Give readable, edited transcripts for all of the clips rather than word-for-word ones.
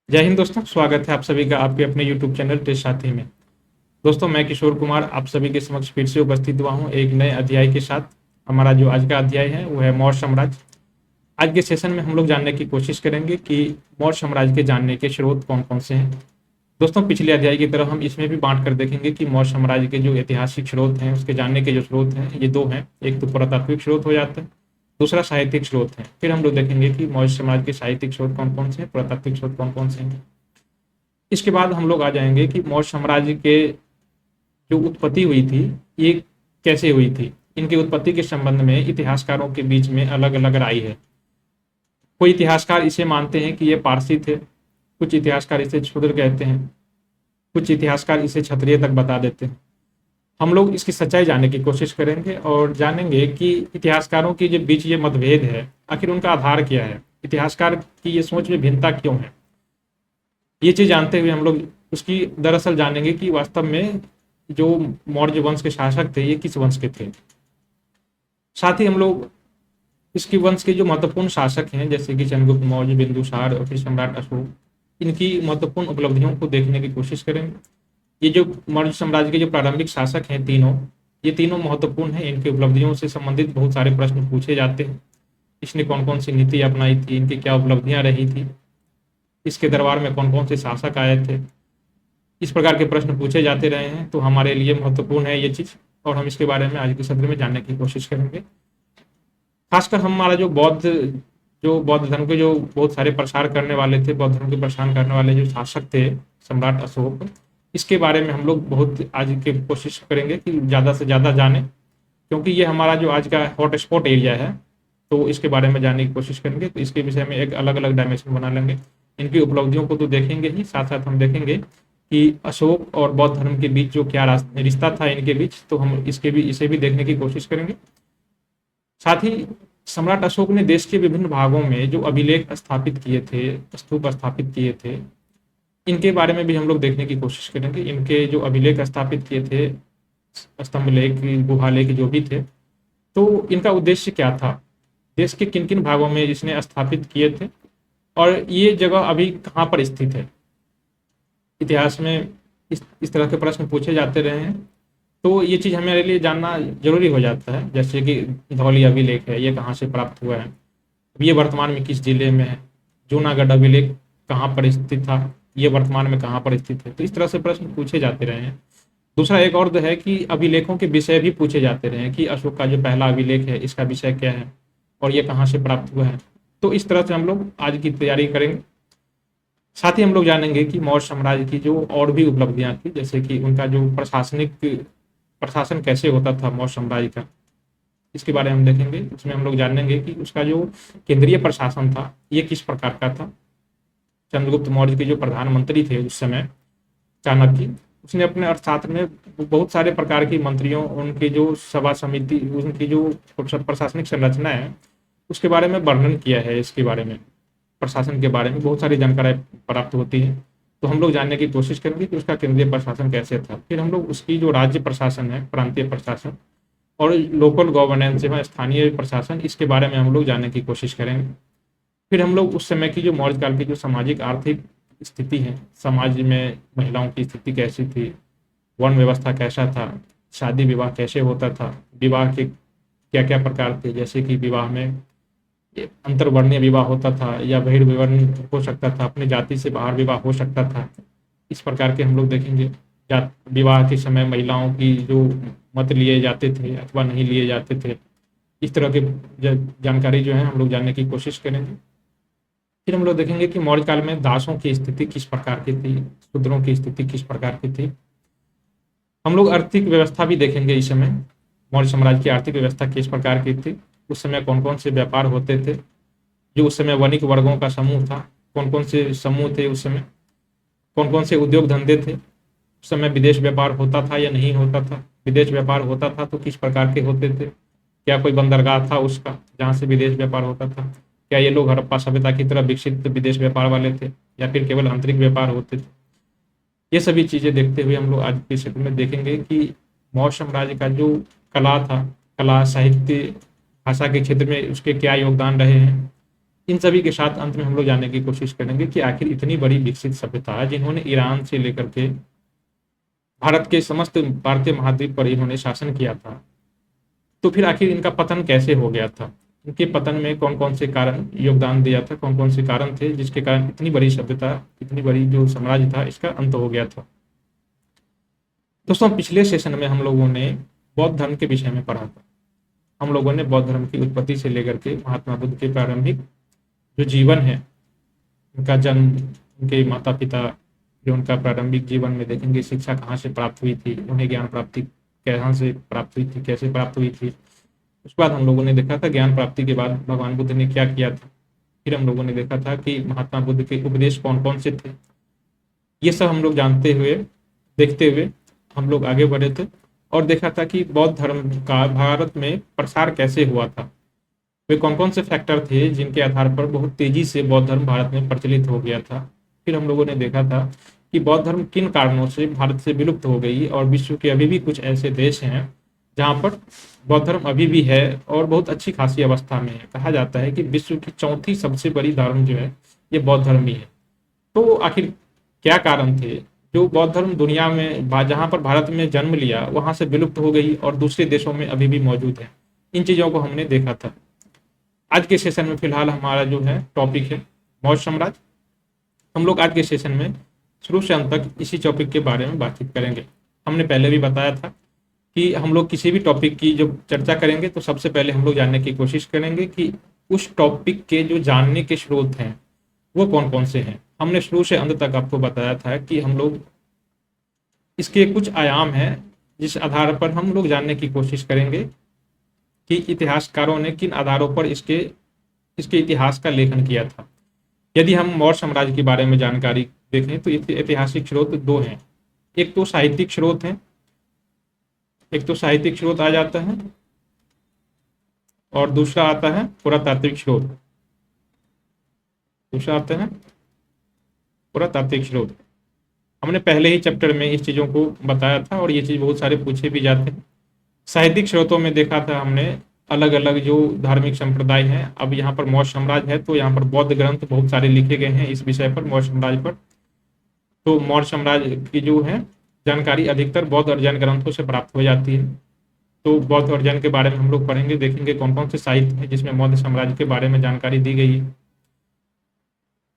जय हिंद दोस्तों, स्वागत है आप सभी का आपके अपने YouTube चैनल टेस्ट साथी में। दोस्तों, मैं किशोर कुमार आप सभी के समक्ष फिर से उपस्थित हुआ हूँ एक नए अध्याय के साथ। हमारा जो आज का अध्याय है वो है मौर्य साम्राज्य। आज के सेशन में हम लोग जानने की कोशिश करेंगे कि मौर्य साम्राज्य के जानने के स्रोत कौन कौन से हैं। दोस्तों, पिछले अध्याय की तरह हम इसमें भी बांट कर देखेंगे कि मौर्य साम्राज्य के जो ऐतिहासिक स्रोत हैं उसके जानने के जो स्रोत हैं ये दो हैं। एक तो पुरातात्विक स्रोत हो जाता है, दूसरा साहित्यिक स्रोत है। फिर हम लोग देखेंगे कि मौर्य समाज के साहित्यिक स्रोत कौन कौन से हैं, पुरातात्विक स्रोत कौन कौन से हैं। इसके बाद हम लोग आ जाएंगे कि मौर्य साम्राज्य के जो उत्पत्ति हुई थी ये कैसे हुई थी। इनकी उत्पत्ति के संबंध में इतिहासकारों के बीच में अलग अलग राय है। कोई इतिहासकार इसे मानते हैं कि ये पारसी थे, कुछ इतिहासकार इसे शूद्र कहते हैं, कुछ इतिहासकार इसे क्षत्रिय तक बता देते हैं। हम लोग इसकी सच्चाई जानने की कोशिश करेंगे और जानेंगे कि इतिहासकारों के जो बीच ये मतभेद है आखिर उनका आधार क्या है, इतिहासकार की ये सोच में भिन्नता क्यों है। ये चीज जानते हुए हम लोग उसकी दरअसल जानेंगे कि वास्तव में जो मौर्य वंश के शासक थे ये किस वंश के थे। साथ ही हम लोग इसके वंश के जो महत्वपूर्ण शासक हैं जैसे कि चंद्रगुप्त मौर्य, बिंदुसार और फिर सम्राट अशोक, इनकी महत्वपूर्ण उपलब्धियों को देखने की कोशिश करेंगे। ये जो मौर्य साम्राज्य के जो प्रारंभिक शासक हैं तीनों, ये तीनों महत्वपूर्ण हैं। इनकी उपलब्धियों से संबंधित बहुत सारे प्रश्न पूछे जाते हैं। इसने कौन कौन सी नीति अपनाई थी, इनकी क्या उपलब्धियां रही थी, इसके दरबार में कौन कौन से शासक आए थे, इस प्रकार के प्रश्न पूछे जाते रहे हैं। तो हमारे लिए महत्वपूर्ण है ये चीज और हम इसके बारे में आज के सत्र में जानने की कोशिश करेंगे। खासकर हमारा जो बौद्ध धर्म के जो बहुत सारे प्रसार करने वाले थे, बौद्ध धर्म के प्रसार करने वाले जो शासक थे सम्राट अशोक, इसके बारे में हम लोग बहुत आज की कोशिश करेंगे कि ज़्यादा से ज़्यादा जानें, क्योंकि ये हमारा जो आज का हॉट स्पॉट एरिया है। तो इसके बारे में जानने की कोशिश करेंगे। तो इसके विषय में एक अलग अलग डायमेंशन बना लेंगे। इनकी उपलब्धियों को तो देखेंगे ही, साथ साथ हम देखेंगे कि अशोक और बौद्ध धर्म के बीच जो क्या रिश्ता था इनके बीच, तो हम इसे भी देखने की कोशिश करेंगे। साथ ही सम्राट अशोक ने देश के विभिन्न भागों में जो अभिलेख स्थापित किए थे, स्तूप स्थापित किए थे, इनके बारे में भी हम लोग देखने की कोशिश करेंगे। इनके जो अभिलेख स्थापित किए थे, स्तंभ लेख, गुहा लेख जो भी थे, तो इनका उद्देश्य क्या था, देश के किन किन भागों में इसने स्थापित किए थे और ये जगह अभी कहाँ पर स्थित है। इतिहास में इस तरह के प्रश्न पूछे जाते रहे हैं, तो ये चीज़ हमारे लिए जानना जरूरी हो जाता है। जैसे कि धौली अभिलेख है, ये कहाँ से प्राप्त हुआ है, ये वर्तमान में किस जिले में है। जूनागढ़ अभिलेख कहाँ पर स्थित था, ये वर्तमान में कहाँ पर स्थित है। तो इस तरह से प्रश्न पूछे जाते रहे हैं। दूसरा एक और है कि अभिलेखों के विषय भी पूछे जाते रहे हैं कि अशोक का जो पहला अभिलेख है इसका विषय क्या है और ये कहाँ से प्राप्त हुआ है। तो इस तरह से हम लोग आज की तैयारी करेंगे। साथ ही हम लोग जानेंगे कि मौर्य साम्राज्य की जो और भी उपलब्धियां थी, जैसे कि उनका जो प्रशासन कैसे होता था मौर्य साम्राज्य का, इसके बारे में हम देखेंगे। इसमें हम लोग जानेंगे कि उसका जो केंद्रीय प्रशासन था ये किस प्रकार का था। चंद्रगुप्त मौर्य के जो प्रधानमंत्री थे उस समय, चाणक्य, उसने अपने अर्थशास्त्र में बहुत सारे प्रकार की मंत्रियों, उनकी जो सभा समिति, उनकी जो प्रशासनिक संरचना है उसके बारे में वर्णन किया है। इसके बारे में, प्रशासन के बारे में बहुत सारी जानकारी प्राप्त होती है। तो हम लोग जानने की कोशिश करेंगे कि उसका केंद्रीय प्रशासन कैसे था। फिर हम लोग उसकी जो राज्य प्रशासन है, प्रांतीय प्रशासन और लोकल गवर्नेंस है, स्थानीय प्रशासन, इसके बारे में हम लोग जानने की कोशिश करेंगे। फिर हम लोग उस समय की जो मौर्य काल की जो सामाजिक आर्थिक स्थिति है, समाज में महिलाओं की स्थिति कैसी थी, वर्ण व्यवस्था कैसा था, शादी विवाह कैसे होता था, विवाह के क्या क्या प्रकार थे, जैसे कि विवाह में अंतर्वर्णीय विवाह होता था या बहिर्विवर्ण हो सकता था, अपने जाति से बाहर विवाह हो सकता था। इस प्रकार के हम लोग देखेंगे। विवाह के समय महिलाओं की जो मत लिए जाते थे अथवा नहीं लिए जाते थे, इस तरह की जानकारी जो है हम लोग जानने की कोशिश करेंगे। फिर हम लोग देखेंगे कि मौर्य काल में दासों की स्थिति किस प्रकार की थी, शूद्रों की स्थिति किस प्रकार की थी। हम लोग आर्थिक व्यवस्था भी देखेंगे। इस समय मौर्य साम्राज्य की आर्थिक व्यवस्था किस प्रकार की थी, उस समय कौन कौन से व्यापार होते थे, जो उस समय वणिक वर्गों का समूह था, कौन कौन से समूह थे उस समय, कौन कौन से उद्योग धंधे थे, उस समय विदेश व्यापार होता था या नहीं होता था, विदेश व्यापार होता था तो किस प्रकार के होते थे, क्या कोई बंदरगाह था उसका जहाँ से विदेश व्यापार होता था, क्या ये लोग हड़प्पा सभ्यता की तरह विकसित विदेश व्यापार वाले थे या फिर केवल आंतरिक व्यापार होते थे। ये सभी चीज़ें देखते हुए हम लोग आज के क्षेत्र में देखेंगे कि मौर्य साम्राज्य का जो कला था, कला, साहित्य, भाषा के क्षेत्र में उसके क्या योगदान रहे हैं। इन सभी के साथ अंत में हम लोग जानने की कोशिश करेंगे कि आखिर इतनी बड़ी विकसित सभ्यता जिन्होंने ईरान से लेकर के भारत के समस्त भारतीय महाद्वीप पर इन्होंने शासन किया था, तो फिर आखिर इनका पतन कैसे हो गया था? इनके पतन में कौन कौन से कारण योगदान दिया था, कौन कौन से कारण थे जिसके कारण इतनी बड़ी सभ्यता, इतनी बड़ी जो साम्राज्य था, इसका अंत हो गया था। दोस्तों, पिछले सेशन में हम लोगों ने बौद्ध धर्म के विषय में पढ़ा था। हम लोगों ने बौद्ध धर्म की उत्पत्ति से लेकर के महात्मा बुद्ध के प्रारंभिक जो जीवन है, उनका जन्म, उनके माता पिता, जो उनका प्रारंभिक जीवन में देखेंगे शिक्षा कहाँ से प्राप्त हुई थी, उन्हें ज्ञान प्राप्ति कहाँ से प्राप्त हुई थी, कैसे प्राप्त हुई थी। उसके बाद हम लोगों ने देखा था ज्ञान प्राप्ति के बाद भगवान बुद्ध ने क्या किया था। फिर हम लोगों ने देखा था कि महात्मा बुद्ध के उपदेश कौन कौन से थे। ये सब हम लोग जानते हुए, देखते हुए हम लोग आगे बढ़े थे और देखा था कि बौद्ध धर्म का भारत में प्रसार कैसे हुआ था, वे कौन कौन से फैक्टर थे जिनके आधार पर बहुत तेजी से बौद्ध धर्म भारत में प्रचलित हो गया था। फिर हम लोगों ने देखा था कि बौद्ध धर्म किन कारणों से भारत से विलुप्त हो गई और विश्व के अभी भी कुछ ऐसे देश हैं जहाँ पर बौद्ध धर्म अभी भी है और बहुत अच्छी खासी अवस्था में है। कहा जाता है कि विश्व की चौथी सबसे बड़ी धर्म जो है ये बौद्ध धर्म ही है। तो आखिर क्या कारण थे जो बौद्ध धर्म दुनिया में जहाँ पर भारत में जन्म लिया वहाँ से विलुप्त हो गई और दूसरे देशों में अभी भी मौजूद है? इन चीज़ों को हमने देखा था। आज के सेशन में फिलहाल हमारा जो है टॉपिक है मौर्य साम्राज्य। हम लोग आज के सेशन में शुरू से अंत तक इसी टॉपिक के बारे में बातचीत करेंगे। हमने पहले भी बताया था कि हम लोग किसी भी टॉपिक की जब चर्चा करेंगे तो सबसे पहले हम लोग जानने की कोशिश करेंगे कि उस टॉपिक के जो जानने के स्रोत हैं वो कौन कौन से हैं। हमने शुरू से अंत तक आपको बताया था कि हम लोग इसके कुछ आयाम हैं जिस आधार पर हम लोग जानने की कोशिश करेंगे कि इतिहासकारों ने किन आधारों पर इसके इतिहास का लेखन किया था। यदि हम मौर्य साम्राज्य के बारे में जानकारी देखें तो ऐतिहासिक स्रोत दो हैं। एक तो साहित्यिक स्रोत है, एक तो साहित्यिक स्रोत आ जाता है और दूसरा आता है पुरातात्विक स्रोत। दूसरा आता है पुरातात्विक स्रोत। हमने पहले ही चैप्टर में इस चीज़ों को बताया था और ये चीज़ बहुत सारे पूछे भी जाते हैं। साहित्यिक स्रोतों में देखा था हमने अलग अलग जो धार्मिक संप्रदाय हैं। अब यहाँ पर मौर्य साम्राज्य है तो यहाँ पर बौद्ध ग्रंथ बहुत सारे लिखे गए हैं इस विषय पर, मौर्य साम्राज्य पर। तो मौर्य साम्राज्य की जो है जानकारी अधिकतर बौद्ध और जैन ग्रंथों से प्राप्त हो जाती है। तो बौद्ध और जैन के बारे में हम लोग पढ़ेंगे, देखेंगे कौन कौन से साहित्य हैं जिसमें मौर्य साम्राज्य के बारे में जानकारी दी गई है।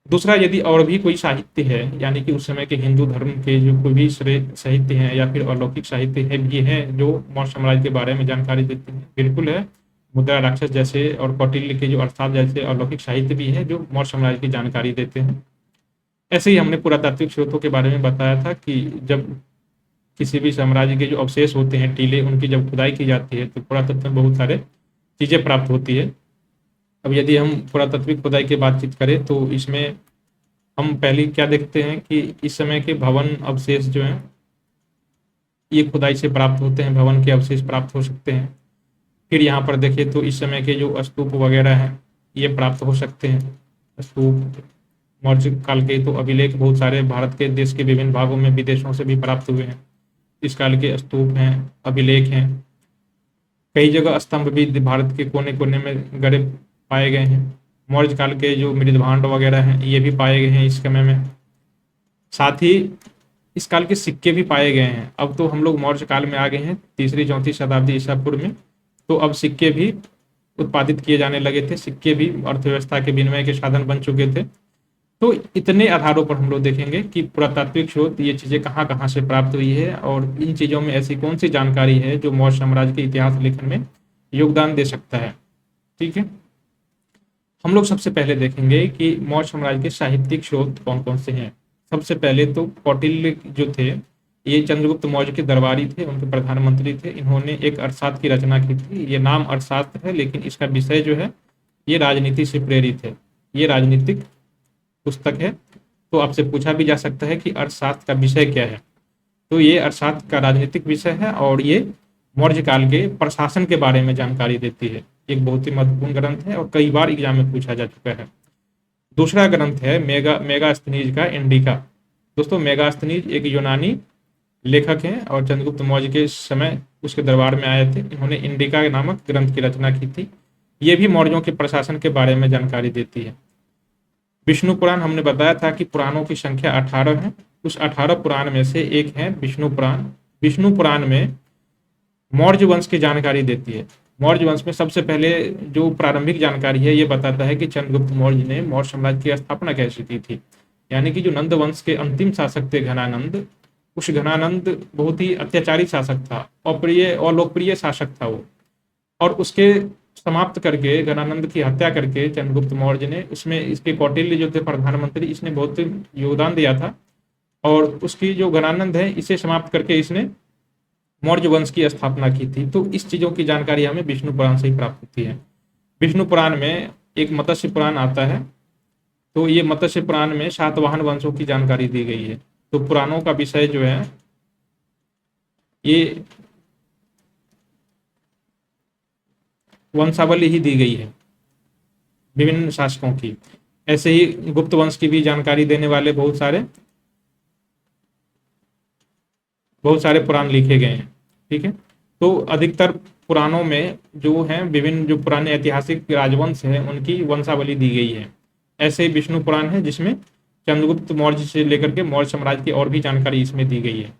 दूसरा, यदि और भी कोई साहित्य है, यानी कि उस समय के हिंदू धर्म के जो कोई भी साहित्य हैं या फिर अलौकिक साहित्य है भी हैं जो मौर्य साम्राज्य के बारे में जानकारी देते हैं, बिल्कुल है। मुद्रा राक्षस जैसे और कौटिल्य के जो अर्थशास्त्र जैसे अलौकिक साहित्य भी है जो मौर्य साम्राज्य की जानकारी देते हैं। ऐसे ही हमने पुरातात्विक स्रोतों के बारे में बताया था कि जब किसी भी साम्राज्य के जो अवशेष होते हैं, टीले, उनकी जब खुदाई की जाती है तो पुरातत्व में बहुत सारे चीज़ें प्राप्त होती है। अब यदि हम पुरातात्विक खुदाई की बातचीत करें तो इसमें हम पहले क्या देखते हैं कि इस समय के भवन अवशेष जो हैं ये खुदाई से प्राप्त होते हैं, भवन के अवशेष प्राप्त हो सकते हैं। फिर यहाँ पर देखें तो इस समय के जो स्तूप वगैरह हैं ये प्राप्त हो सकते हैं। स्तूप मौर्य काल के तो अभिलेख बहुत सारे भारत के देश के विभिन्न भागों में विदेशों से भी प्राप्त हुए हैं। इस काल के स्तूप हैं, अभिलेख हैं। कई जगह स्तंभ भी भारत के कोने कोने में गड़े पाए गए हैं। मौर्य काल के जो मृदभांड वगैरह हैं ये भी पाए गए हैं इस समय में। साथ ही इस काल के सिक्के भी पाए गए हैं। अब तो हम लोग मौर्य काल में आ गए हैं 3री-4वीं शताब्दी ईसा पूर्व में, तो अब सिक्के भी उत्पादित किए जाने लगे थे। सिक्के भी अर्थव्यवस्था के विनिमय के साधन बन चुके थे। तो इतने आधारों पर हम लोग देखेंगे कि पुरातात्विक स्रोत ये चीज़ें कहाँ कहाँ से प्राप्त हुई है और इन चीज़ों में ऐसी कौन सी जानकारी है जो मौर्य साम्राज्य के इतिहास लेखन में योगदान दे सकता है। ठीक है, हम लोग सबसे पहले देखेंगे कि मौर्य साम्राज्य के साहित्यिक स्रोत कौन कौन से हैं। सबसे पहले तो कौटिल्य जो थे ये चंद्रगुप्त मौर्य के दरबारी थे, उनके प्रधानमंत्री थे। इन्होंने एक अर्थशास्त्र की रचना की थी। ये नाम अर्थशास्त्र है लेकिन इसका विषय जो है ये राजनीति से प्रेरित है। ये राजनीतिक पुस्तक है। तो आपसे पूछा भी जा सकता है कि अर्थशास्त्र का विषय क्या है। तो ये अर्थशास्त्र का राजनीतिक विषय है और ये मौर्य काल के प्रशासन के बारे में जानकारी देती है। एक बहुत ही महत्वपूर्ण ग्रंथ है और कई बार एग्जाम में पूछा जा चुका है। दूसरा ग्रंथ है मेगास्थनीज का इंडिका। दोस्तों, मेगास्थनीज एक यूनानी लेखक हैं और चंद्रगुप्त मौर्य के समय उसके दरबार में आए थे। इन्होंने इंडिका नामक ग्रंथ की रचना की थी। ये भी मौर्यों के प्रशासन के बारे में जानकारी देती है। विष्णु पुराण हमने बताया था कि पुराणों की संख्या 18 है। उस 18 पुराण में से एक है विष्णु पुराण। विष्णु पुराण में मौर्य वंश की जानकारी देती है। मौर्य वंश में सबसे पहले जो प्रारंभिक जानकारी है ये बताता है कि चंद्रगुप्त मौर्य ने मौर्य साम्राज्य की स्थापना कैसे की थी। यानी कि जो नंद वंश के अंतिम शासक थे घनानंद, उस घनानंद बहुत ही अत्याचारी शासक था, अप्रिय और लोकप्रिय शासक था वो। और उसके समाप्त करके, घनानंद की हत्या करके चंद्रगुप्त मौर्य ने, उसमें इसके कौटिल्य जो थे प्रधानमंत्री, इसने बहुत योगदान दिया था। और उसकी जो घनानंद है इसे समाप्त करके इसने मौर्य वंश की स्थापना की थी। तो इस चीजों की जानकारी हमें विष्णु पुराण से ही प्राप्त होती है। विष्णु पुराण में एक मत्स्य पुराण आता है। तो ये मत्स्य पुराण में सातवाहन वंशों की जानकारी दी गई है। तो पुराणों का विषय जो है ये वंशावली ही दी गई है विभिन्न शासकों की। ऐसे ही गुप्त वंश की भी जानकारी देने वाले बहुत सारे पुराण लिखे गए हैं। ठीक है। तो अधिकतर पुराणों में जो है विभिन्न जो पुराने ऐतिहासिक राजवंश हैं उनकी वंशावली दी गई है। ऐसे ही विष्णु पुराण है जिसमें चंद्रगुप्त मौर्य से लेकर के मौर्य साम्राज्य की और भी जानकारी इसमें दी गई है।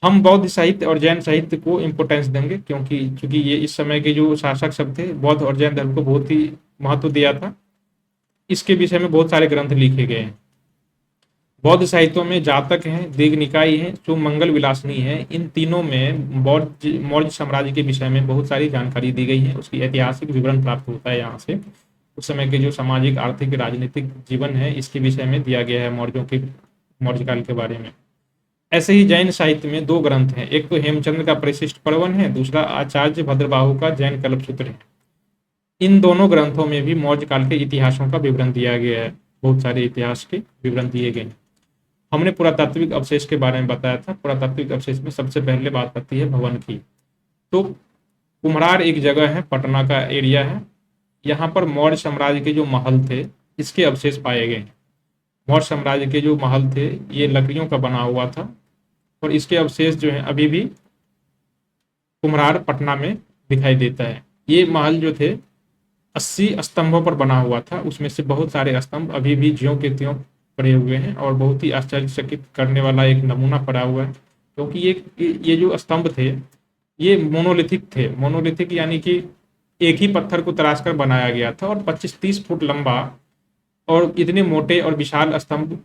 हम बौद्ध साहित्य और जैन साहित्य को इम्पोर्टेंस देंगे क्योंकि ये इस समय के जो शासक सब थे बौद्ध और जैन धर्म को बहुत ही महत्व दिया था। इसके विषय में बहुत सारे ग्रंथ लिखे गए हैं। बौद्ध साहित्यों में जातक हैं, दीघनिकाय है, जो मंगल विलासनी है। इन तीनों में बौद्ध मौर्य साम्राज्य के विषय में बहुत सारी जानकारी दी गई है। उसकी ऐतिहासिक विवरण प्राप्त होता है यहाँ से। उस समय के जो सामाजिक, आर्थिक, राजनीतिक जीवन है इसके विषय में दिया गया है मौर्य काल के बारे में। ऐसे ही जैन साहित्य में दो ग्रंथ हैं। एक तो हेमचंद्र का परिशिष्ट पर्वन है, दूसरा आचार्य भद्रबाहु का जैन कल्पसूत्र है। इन दोनों ग्रंथों में भी मौर्य काल के इतिहासों का विवरण दिया गया है। बहुत सारे इतिहास के विवरण दिए गए हैं। हमने पुरातात्विक अवशेष के बारे में बताया था। पुरातात्विक अवशेष में सबसे पहले बात आती है भवन की। तो कुम्हरार एक जगह है, पटना का एरिया है। यहाँ पर मौर्य साम्राज्य के जो महल थे इसके अवशेष पाए गए। मौर्य साम्राज्य के जो महल थे ये लकड़ियों का बना हुआ था और इसके अवशेष जो है अभी भी कुम्हरार पटना में दिखाई देता है। ये महल जो थे 80 स्तंभों पर बना हुआ था। उसमें से बहुत सारे स्तंभ अभी भी ज्यों के त्यों पड़े हुए हैं और बहुत ही आश्चर्यचकित करने वाला एक नमूना पड़ा हुआ है। क्योंकि ये जो स्तंभ थे ये मोनोलिथिक थे। मोनोलिथिक यानी कि एक ही पत्थर को तराश कर बनाया गया था और 25-30 फुट लंबा और इतने मोटे और विशाल स्तंभ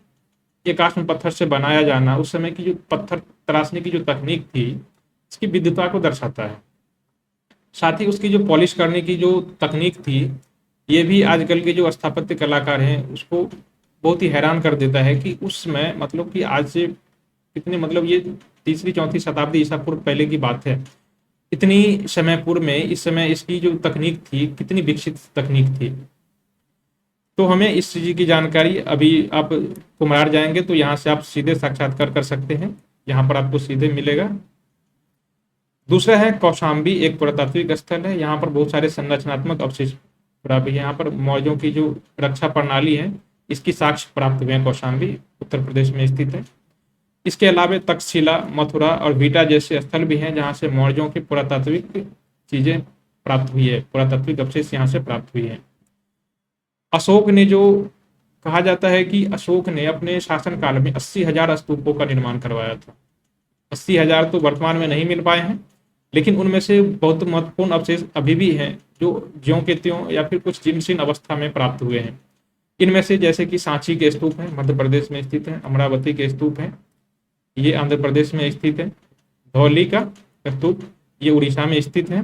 एकाश्म पत्थर से बनाया जाना उस समय की जो पत्थर तराशने की जो तकनीक थी इसकी विद्वता को दर्शाता है। साथ ही उसकी जो पॉलिश करने की जो तकनीक थी ये भी आजकल के जो स्थापत्य कलाकार हैं उसको बहुत ही हैरान कर देता है कि उस समय, मतलब कि आज से कितने, मतलब ये 3री-4वीं शताब्दी ईसा पूर्व पहले की बात है। इतनी समय पूर्व में इस समय इसकी जो तकनीक थी कितनी विकसित तकनीक थी। तो हमें इस चीज की जानकारी, अभी आप कुम्हरार जाएंगे तो यहाँ से आप सीधे साक्षात्कार कर सकते हैं, यहाँ पर आपको सीधे मिलेगा। दूसरा है कौशाम्बी, एक पुरातात्विक स्थल है। यहाँ पर बहुत सारे संरचनात्मक अवशेष प्राप्त। यहाँ पर मौर्यों की जो रक्षा प्रणाली है इसकी साक्ष्य प्राप्त हुए हैं। कौशाम्बी उत्तर प्रदेश में स्थित है। इसके अलावा तक्षशिला, मथुरा और बीटा जैसे स्थल भी हैं जहाँ से मौर्यों की पुरातात्विक चीजें प्राप्त हुई है, पुरातात्विक अवशेष यहाँ से प्राप्त हुई है। अशोक ने, जो कहा जाता है कि अशोक ने अपने शासनकाल में 80,000 स्तूपों का निर्माण करवाया था। 80,000 तो वर्तमान में नहीं मिल पाए हैं, लेकिन उनमें से बहुत महत्वपूर्ण अवशेष अभी भी हैं जो ज्यों के त्यों या फिर कुछ जीर्णशीर्ण अवस्था में प्राप्त हुए हैं। इनमें से जैसे कि सांची के स्तूप है, मध्य प्रदेश में स्थित है। अमरावती के स्तूप है, ये आंध्र प्रदेश में स्थित है। धौली का स्तूप ये उड़ीसा में स्थित है।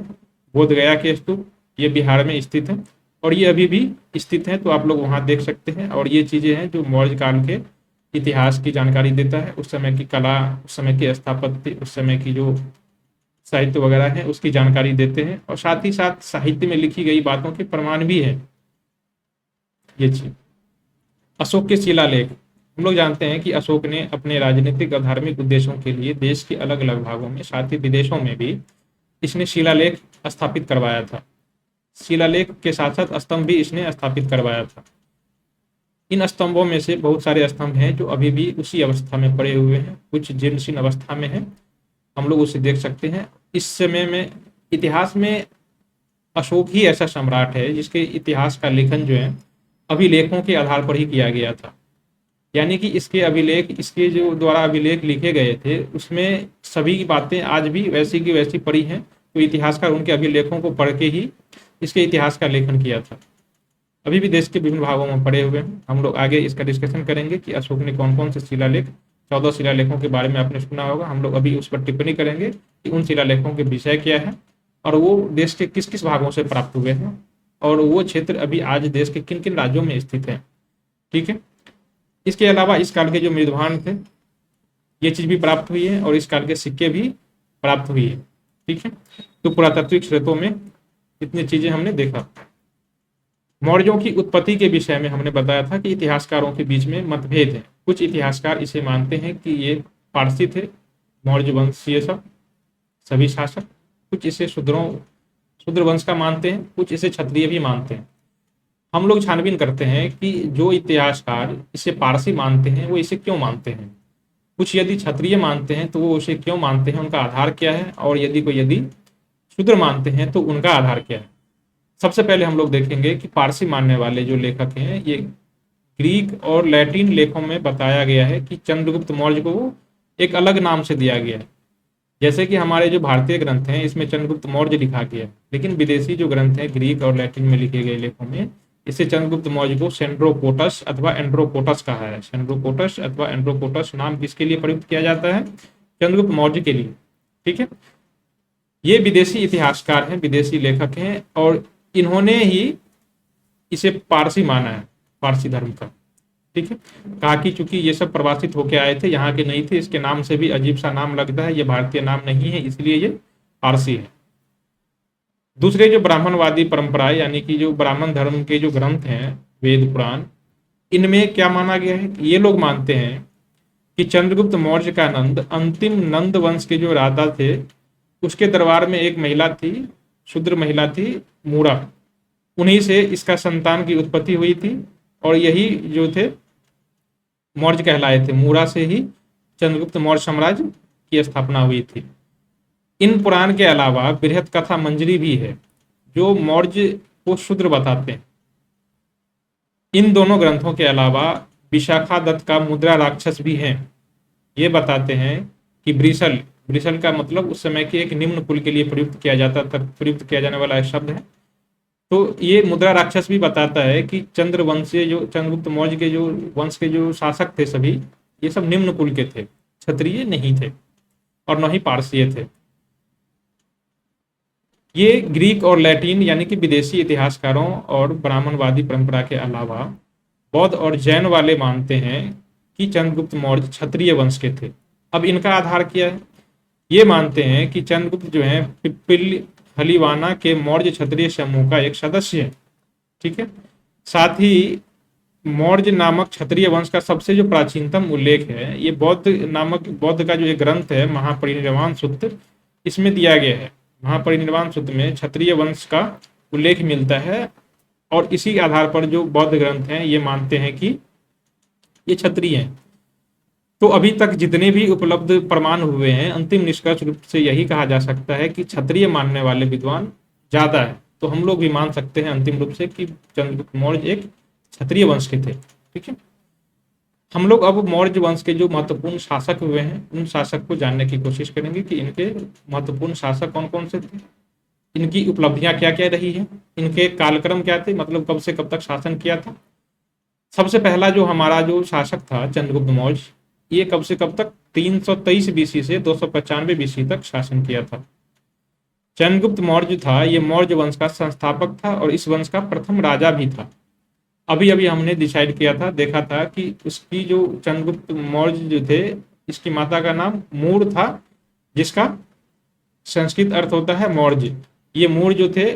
बोधगया के स्तूप ये बिहार में स्थित है और ये अभी भी स्थित है, तो आप लोग वहाँ देख सकते हैं। और ये चीज़ें हैं जो मौर्य काल के इतिहास की जानकारी देता है, उस समय की कला, उस समय की स्थापत्य, उस समय की जो साहित्य वगैरह है उसकी जानकारी देते हैं। और साथ ही साथ साहित्य में लिखी गई बातों के प्रमाण भी है ये चीज। अशोक के शिलालेख, हम लोग जानते हैं कि अशोक ने अपने राजनीतिक और धार्मिक उद्देश्यों के लिए देश के अलग अलग भागों में, साथ ही विदेशों में भी इसने शिलालेख स्थापित करवाया था। शिलालेख के साथ साथ स्तंभ भी इसने स्थापित करवाया था। इन स्तंभों में से बहुत सारे स्तंभ हैं जो अभी भी उसी अवस्था में पड़े हुए हैं, कुछ जीर्णशीर्ण अवस्था में है, हम लोग उसे देख सकते हैं। इस समय में इतिहास में अशोक ही ऐसा सम्राट है जिसके इतिहास का लेखन जो है अभिलेखों के आधार पर ही किया गया था। यानी कि इसके अभिलेख, इसके जो द्वारा अभिलेख लिखे गए थे उसमें सभी की बातें आज भी वैसी की वैसी पड़ी हैं। तो इतिहासकार उनके अभिलेखों को पढ़ के ही इसके इतिहास का लेखन किया था। अभी भी देश के विभिन्न भागों में पड़े हुए हैं। हम लोग आगे इसका डिस्कशन करेंगे कि अशोक ने कौन कौन से शिलालेख, 14 शिलालेखों के बारे में आपने सुना होगा। हम लोग अभी उस पर टिप्पणी करेंगे कि उन शिलालेखों के विषय क्या है और वो देश के किस किस भागों से प्राप्त हुए हैं और वो क्षेत्र अभी आज देश के किन किन राज्यों में स्थित है। ठीक है। इसके अलावा इस काल के जो मृदभांड थे ये चीज भी प्राप्त हुई है और इस काल के सिक्के भी प्राप्त हुई है। ठीक है। तो पुरातात्विक स्रोतों में इतनी चीजें हमने देखा। मौर्यों की उत्पत्ति के विषय में हमने बताया था कि इतिहासकारों के बीच में मतभेद है। कुछ इतिहासकार इसे मानते हैं कि ये पारसी थे, मौर्य वंशीय सभी शासक। कुछ इसे शूद्र वंश का मानते हैं, कुछ इसे क्षत्रिय भी मानते हैं। हम लोग छानबीन करते हैं कि जो इतिहासकार इसे पारसी मानते हैं वो इसे क्यों मानते हैं। कुछ यदि क्षत्रिय मानते हैं तो वो उसे क्यों मानते हैं, उनका आधार क्या है, और यदि शूद्र मानते हैं तो उनका आधार क्या है। सबसे पहले हम लोग देखेंगे कि पारसी मानने वाले जो लेखक हैं, ये ग्रीक और लैटिन लेखों में बताया गया है कि चंद्रगुप्त मौर्य को एक अलग नाम से दिया गया है। जैसे कि हमारे जो भारतीय ग्रंथ हैं इसमें चंद्रगुप्त मौर्य लिखा गया है, लेकिन विदेशी जो ग्रंथ हैं ग्रीक और लैटिन में लिखे गए लेखों में इसे चंद्रगुप्त मौर्य को सेंड्रोकोटस अथवा एंड्रोकोटस कहा है। सेंड्रोकोटस अथवा एंड्रोकोटस नाम किसके लिए प्रयुक्त किया जाता है? चंद्रगुप्त मौर्य के लिए। ठीक है। ये विदेशी इतिहासकार हैं, विदेशी लेखक हैं और इन्होंने ही इसे पारसी माना है, पारसी धर्म का। ठीक है। कहा कि चूंकि ये सब प्रवासित होके आए थे, यहाँ के नहीं थे, इसके नाम से भी अजीब सा नाम लगता है, ये भारतीय नाम नहीं है, इसलिए ये पारसी है। दूसरे जो ब्राह्मणवादी परंपराएं यानी कि जो ब्राह्मण धर्म के जो ग्रंथ हैं, वेद पुराण, इनमें क्या माना गया है? ये लोग मानते हैं कि चंद्रगुप्त मौर्य का नंद, अंतिम नंद वंश के जो राजा थे, उसके दरबार में एक महिला थी, शूद्र महिला थी, मूरा। उन्हीं से इसका संतान की उत्पत्ति हुई थी और यही जो थे मौर्य कहलाए थे। मूरा से ही चंद्रगुप्त मौर्य साम्राज्य की स्थापना हुई थी। इन पुराण के अलावा बृहत कथा मंजरी भी है जो मौर्य को शूद्र बताते हैं। इन दोनों ग्रंथों के अलावा विशाखा दत्त का मुद्रा राक्षस भी है। ये बताते हैं कि ब्रिसल का मतलब उस समय के एक निम्न कुल के लिए प्रयुक्त किया जाने वाला एक शब्द है। तो ये मुद्रा राक्षस भी बताता है कि चंद्रवंशीय जो चंद्रगुप्त मौर्य के जो वंश के जो शासक थे सभी, ये सब निम्न कुल के थे, क्षत्रिय नहीं थे और न ही पारसीय थे। ये ग्रीक और लैटिन यानी कि विदेशी इतिहासकारों और ब्राह्मणवादी परंपरा के अलावा बौद्ध और जैन वाले मानते हैं कि चंद्रगुप्त मौर्य क्षत्रिय वंश के थे। अब इनका आधार क्या है? ये मानते हैं कि चंद्रगुप्त जो है पिप्पिल हलीवाना के मौर्य क्षत्रिय समूह का एक सदस्य है। ठीक है। साथ ही मौर्य नामक क्षत्रिय वंश का सबसे जो प्राचीनतम उल्लेख है, ये बौद्ध का जो एक ग्रंथ है महापरिनिर्वाण सूत्र, इसमें दिया गया है। महापरिनिर्वाण सूत्र में क्षत्रिय वंश का उल्लेख मिलता है और इसी के आधार पर जो बौद्ध ग्रंथ हैं ये मानते हैं कि ये क्षत्रिय हैं। तो अभी तक जितने भी उपलब्ध प्रमाण हुए हैं, अंतिम निष्कर्ष रूप से यही कहा जा सकता है कि क्षत्रिय मानने वाले विद्वान ज्यादा है। तो हम लोग भी मान सकते हैं अंतिम रूप से कि चंद्रगुप्त मौर्य एक क्षत्रिय वंश के थे। ठीक है। हम लोग अब मौर्य वंश के जो महत्वपूर्ण शासक हुए हैं उन शासक को जानने की कोशिश करेंगे कि इनके महत्वपूर्ण शासक कौन कौन से थे, इनकी उपलब्धियां क्या क्या रही है, इनके कालक्रम क्या थे, मतलब कब से कब तक शासन किया था। सबसे पहला जो हमारा जो शासक था चंद्रगुप्त मौर्य, ये कब से कब तक 323 बीसी से 295 बीसी तक शासन किया था। चंद्रगुप्त मौर्य था, ये मौर्य वंश का संस्थापक था और इस वंश का प्रथम राजा भी था। अभी अभी हमने डिसाइड किया था, देखा था कि उसकी जो चंद्रगुप्त मौर्य जो थे, इसकी माता का नाम मूर था, जिसका संस्कृत अर्थ होता है मौर्य। ये मूर जो थे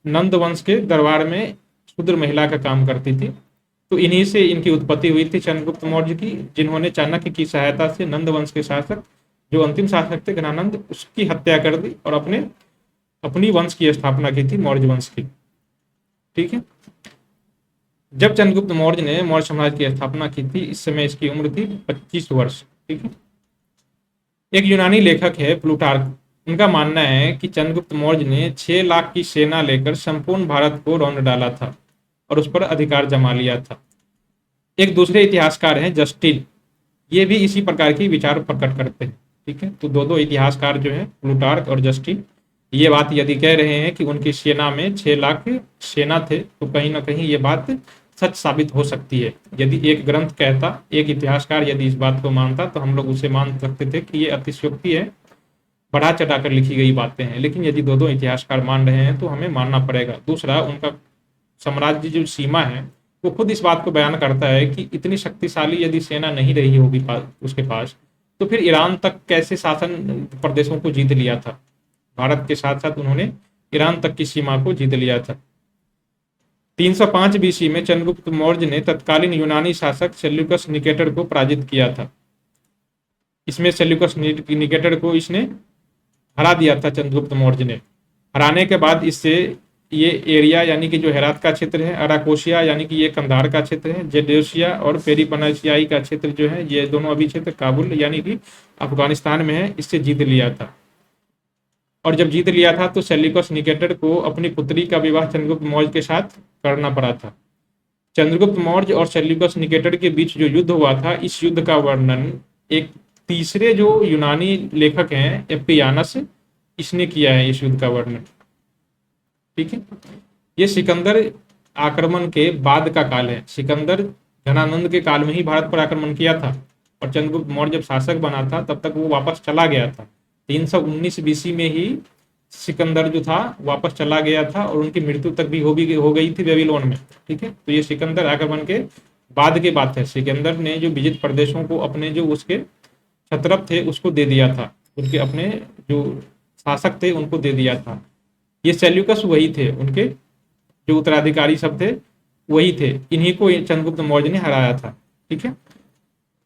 नंद वंश के दरबार में शूद्र महिला का काम करती थी। तो इन्हीं से इनकी उत्पत्ति हुई थी चंद्रगुप्त मौर्य की, जिन्होंने चाणक्य की सहायता से नंद वंश के शासक जो अंतिम शासक थे घनानंद, उसकी हत्या कर दी और अपनी वंश की स्थापना की थी, मौर्य वंश की। ठीक है। जब चंद्रगुप्त मौर्य ने मौर्य साम्राज्य की स्थापना की थी, इस समय इसकी उम्र थी 25 वर्ष। ठीक है। एक यूनानी लेखक है प्लूटार्क, उनका मानना है कि चंद्रगुप्त मौर्य ने 6 लाख की सेना लेकर संपूर्ण भारत को रौंद डाला था और उस पर अधिकार जमा लिया था। एक दूसरे इतिहासकार हैं जस्टिन, ये भी इसी प्रकार की विचार प्रकट करते हैं। ठीक है, तो दो इतिहासकार जो हैं प्लूटार्क और जस्टिन, ये बात यदि कह रहे हैं कि उनकी सेना में 6 लाख सेना थे, तो कहीं ना कहीं ये बात सच साबित हो सकती है। यदि एक ग्रंथ कहता, एक इतिहासकार यदि इस बात को मानता, तो हम लोग उसे मान सकते थे कि ये अतिशयोक्ति है, बढ़ा चढ़ाकर लिखी गई बातें हैं। लेकिन यदि दो इतिहासकार मान रहे हैं तो हमें मानना पड़ेगा। दूसरा, उनका साम्राज्य जो सीमा है वो खुद इस बात को बयान करता है कि इतनी शक्तिशाली यदि सेना नहीं रही होगी उसके पास, तो फिर ईरान तक कैसे शासन प्रदेशों को जीत लिया था। भारत के साथ साथ उन्होंने ईरान तक की सीमा को जीत लिया था। 305 बीसी में चंद्रगुप्त मौर्य ने तत्कालीन यूनानी शासक सेल्यूकस निकेटर को पराजित किया था। इसमें सेल्यूकस निकेटर को इसने हरा दिया था चंद्रगुप्त मौर्य ने। हराने के बाद इससे ये एरिया यानी कि जो हेरात का क्षेत्र है, अराकोशिया यानी कि ये कंधार का क्षेत्र है, जेडोसिया और पेरीपनासियाई का क्षेत्र जो है, ये दोनों अभी क्षेत्र काबुल यानी कि अफगानिस्तान में है, इससे जीत लिया था। और जब जीत लिया था तो सेल्यूकस निकेटर को अपनी पुत्री का विवाह चंद्रगुप्त मौर्य के साथ करना पड़ा था। चंद्रगुप्त मौर्य और सेल्यूकस निकेटर के बीच जो युद्ध हुआ था, इस युद्ध का वर्णन एक तीसरे जो यूनानी लेखक हैं एपियानस, इसने किया है इस युद्ध का वर्णन। ठीक है, ये सिकंदर आक्रमण के बाद का काल है। सिकंदर घनानंद के काल में ही भारत पर आक्रमण किया था, और चंद्रगुप्त मौर्य जब शासक बना था तब तक वो वापस चला गया था। 319 बीसी में ही सिकंदर जो था वापस चला गया था, और उनकी मृत्यु तक भी हो गई थी बेबीलोन में। ठीक है, तो ये सिकंदर आक्रमण के बाद की बात है। सिकंदर ने जो विजित प्रदेशों को अपने जो उसके क्षत्रप थे उसको दे दिया था, उनके अपने जो शासक थे उनको दे दिया था। ये सेल्यूकस वही थे, उनके जो उत्तराधिकारी सब थे वही थे, इन्हीं को चंद्रगुप्त मौर्य ने हराया था। ठीक है,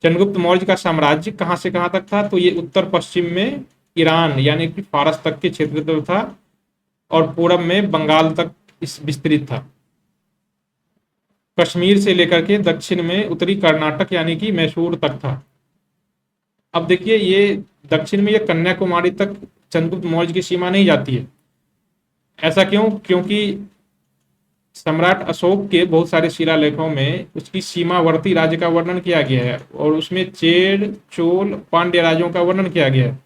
चंद्रगुप्त मौर्य का साम्राज्य कहां से कहां तक था, तो ये उत्तर पश्चिम में ईरान यानी कि फारस तक के क्षेत्र तक था, और पूरब में बंगाल तक इस विस्तृत था। कश्मीर से लेकर के दक्षिण में उत्तरी कर्नाटक यानी कि मैसूर तक था। अब देखिए, ये दक्षिण में ये कन्याकुमारी तक चंद्रगुप्त मौर्य की सीमा नहीं जाती है। ऐसा क्यों? क्योंकि सम्राट अशोक के बहुत सारे शिलालेखों में उसकी सीमावर्ती राज्य का वर्णन किया गया है, और उसमें चेर, चोल, पांड्य राज्यों का वर्णन किया गया है।